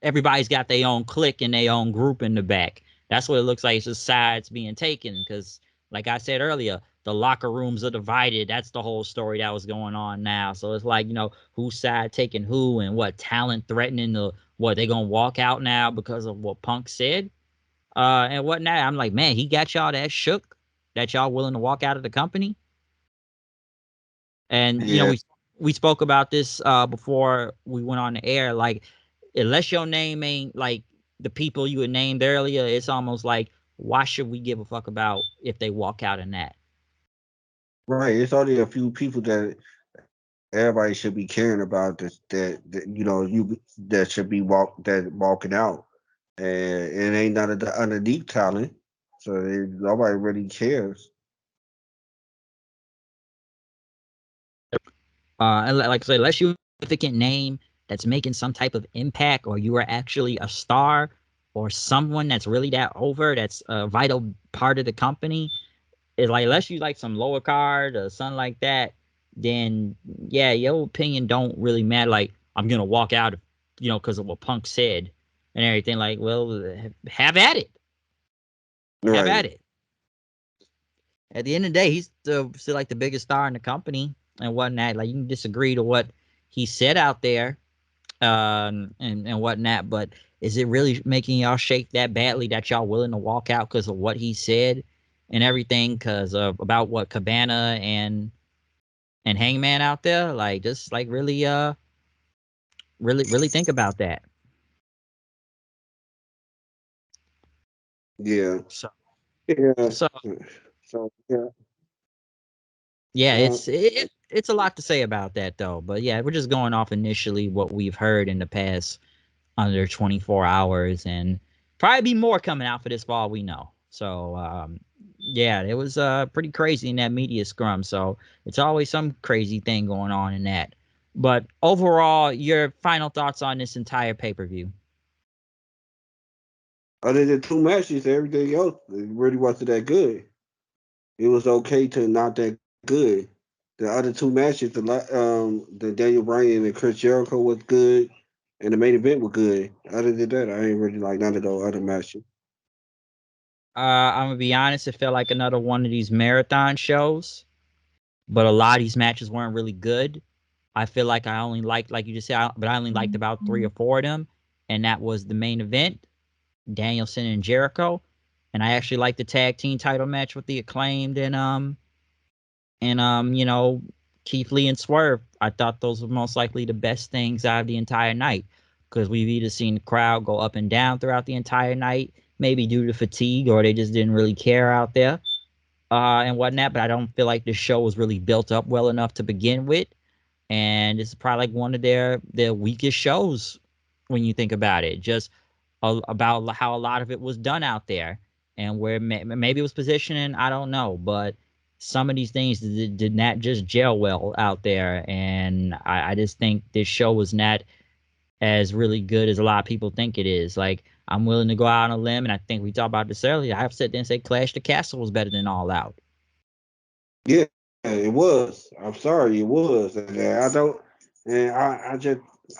everybody's got their own clique and their own group in the back. That's what it looks like. It's just sides being taken because, like I said earlier, the locker rooms are divided. That's the whole story that was going on now. So it's like, whose side taking who and what talent threatening what they gonna walk out now because of what Punk said, and whatnot. I'm like, man, he got y'all that shook that y'all willing to walk out of the company. And yeah, we spoke about this before we went on the air. Like, unless your name ain't like the people you had named earlier, it's almost like, why should we give a fuck about if they walk out in that? right. It's only a few people that everybody should be caring about. That you that should be walking out, and it ain't none of the underneath talent. So nobody really cares. And like I said, unless you're a significant name that's making some type of impact, or you are actually a star, or someone that's really that over, that's a vital part of the company. It's like unless you like some lower card or something like that, then yeah, your opinion don't really matter. Like I'm gonna walk out, because of what Punk said and everything. Like, well, have at it, have at Right. it. At the end of the day, he's still like the biggest star in the company and whatnot. Like you can disagree to what he said out there, and whatnot, but is it really making y'all shake that badly that y'all willing to walk out because of what he said and everything? Because of about what Cabana and Hangman out there, like just like really think about that. Yeah. So Yeah. so So yeah. yeah, Uh, it's a lot to say about that though. But yeah, we're just going off initially what we've heard in the past under 24 hours, and probably be more coming out for this fall, we know. So yeah, it was pretty crazy in that media scrum. So it's always some crazy thing going on in that. But overall, your final thoughts on this entire pay-per-view? Other than two matches, everything else it really wasn't that good. It was okay to not that good. The other two matches, the Daniel Bryan and Chris Jericho was good, and the main event was good. Other than that, I ain't really like none of those other matches. I'm gonna be honest, it felt like another one of these marathon shows, but a lot of these matches weren't really good. I feel like I only liked, like you just said, but I only liked about three or four of them, and that was the main event, Danielson and Jericho, and I actually liked the tag team title match with the Acclaimed and Keith Lee and Swerve. I thought those were most likely the best things out of the entire night because we've either seen the crowd go up and down throughout the entire night, maybe due to fatigue or they just didn't really care out there, and whatnot. But I don't feel like the show was really built up well enough to begin with, and this is probably like one of their weakest shows when you think about it. Just about how a lot of it was done out there, and where maybe it was positioning. I don't know, but some of these things did not just gel well out there, and I just think this show was not as really good as a lot of people think it is. Like, I'm willing to go out on a limb, and I think we talked about this earlier. I've said there and say Clash the Castle was better than All Out. Yeah, it was. I'm sorry, it was. And I don't, and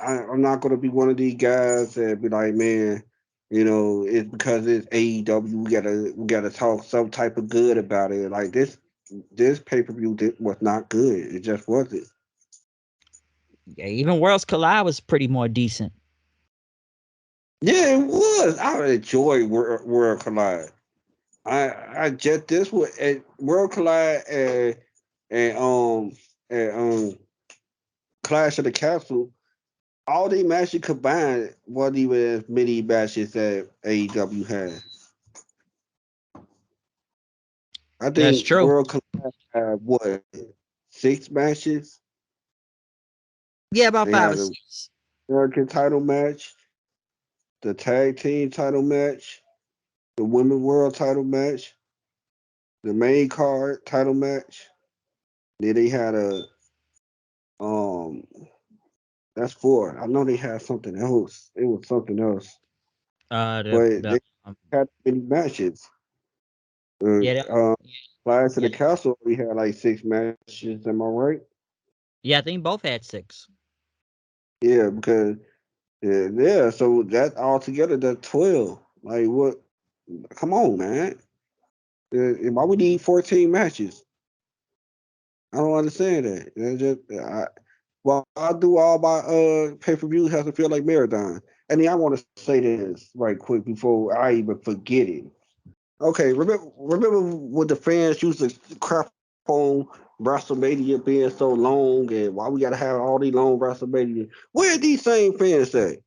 I'm not gonna be one of these guys that be like, man, it's because it's AEW. We gotta talk some type of good about it. Like this pay per view was not good. It just wasn't. Yeah, even Worlds Collide was pretty more decent. Yeah, it was. I enjoy World Collide. I just this was at World Collide and and Clash of the Castle. All the matches combined wasn't even as many matches that AEW had. I That's think true. World Collide had what 6 matches. Yeah, about They five had or the six. American title match, the tag team title match, the women world title match, the main card title match. Then they had a um that's 4. I know they had something else. It was something else. But The they had many matches. yeah, Flash to yeah, the Castle, we had like 6 matches. Am I right? yeah. I think both had six. Yeah, because yeah. So that all together, that's 12. Like what? Come on, man. Why we need 14 matches? I don't understand that. Well, I do all my pay per views have to feel like marathon. And then I want to say this right quick before I even forget it. Okay, remember what the fans used to crap on WrestleMania being so long and why we gotta have all these long WrestleMania? Where these same fans at?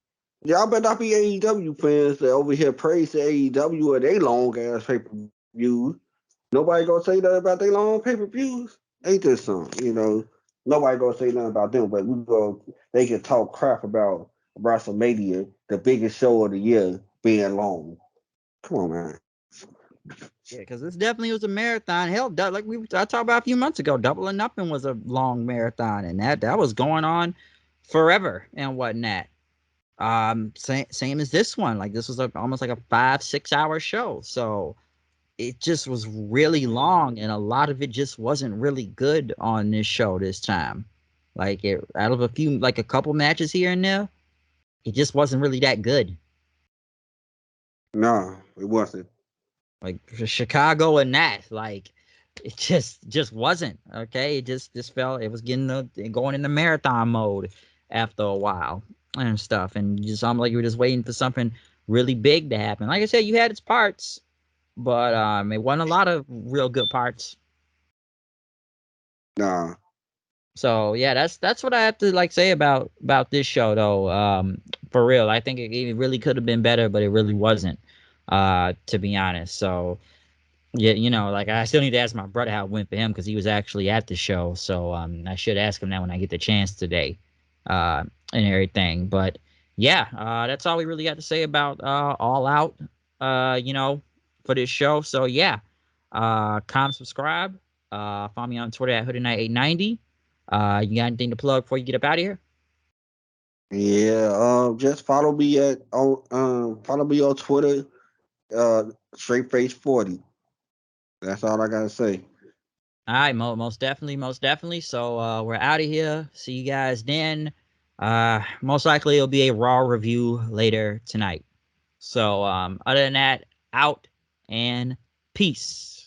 Y'all better not be AEW fans that over here praise the AEW and they long ass pay per views. Nobody gonna say nothing about they long pay per views. Ain't this something? Nobody gonna say nothing about them, but they can talk crap about WrestleMania, the biggest show of the year, being long. Come on, man. Yeah, because this definitely was a marathon. Hell, like I talked about a few months ago, Double or Nothing was a long marathon, and that was going on forever and whatnot. Same as this one. Like, this was almost like a 5-6 hour show. So it just was really long, and a lot of it just wasn't really good on this show this time. Like, out of a couple matches here and there, it just wasn't really that good. No, it wasn't. Like, for Chicago and that, like, it just wasn't okay. It just felt it was going into marathon mode after a while and stuff, and just I'm like you were just waiting for something really big to happen. Like I said, you had its parts, but it wasn't a lot of real good parts. Nah. So yeah, that's what I have to like say about this show though. For real, I think it really could have been better, but it really wasn't. To be honest, so yeah, like I still need to ask my brother how it went for him because he was actually at the show. So I should ask him that when I get the chance today, and everything. But yeah, that's all we really got to say about All Out. For this show. So yeah, comment, subscribe. Follow me on Twitter at HoodieKnight890. You got anything to plug before you get up out of here? Yeah. Just follow me on Twitter. Straightface40. That's all I gotta say. All right, most definitely, most definitely. So we're out of here. See you guys then. Most likely it'll be a Raw review later tonight. So other than that, out and peace.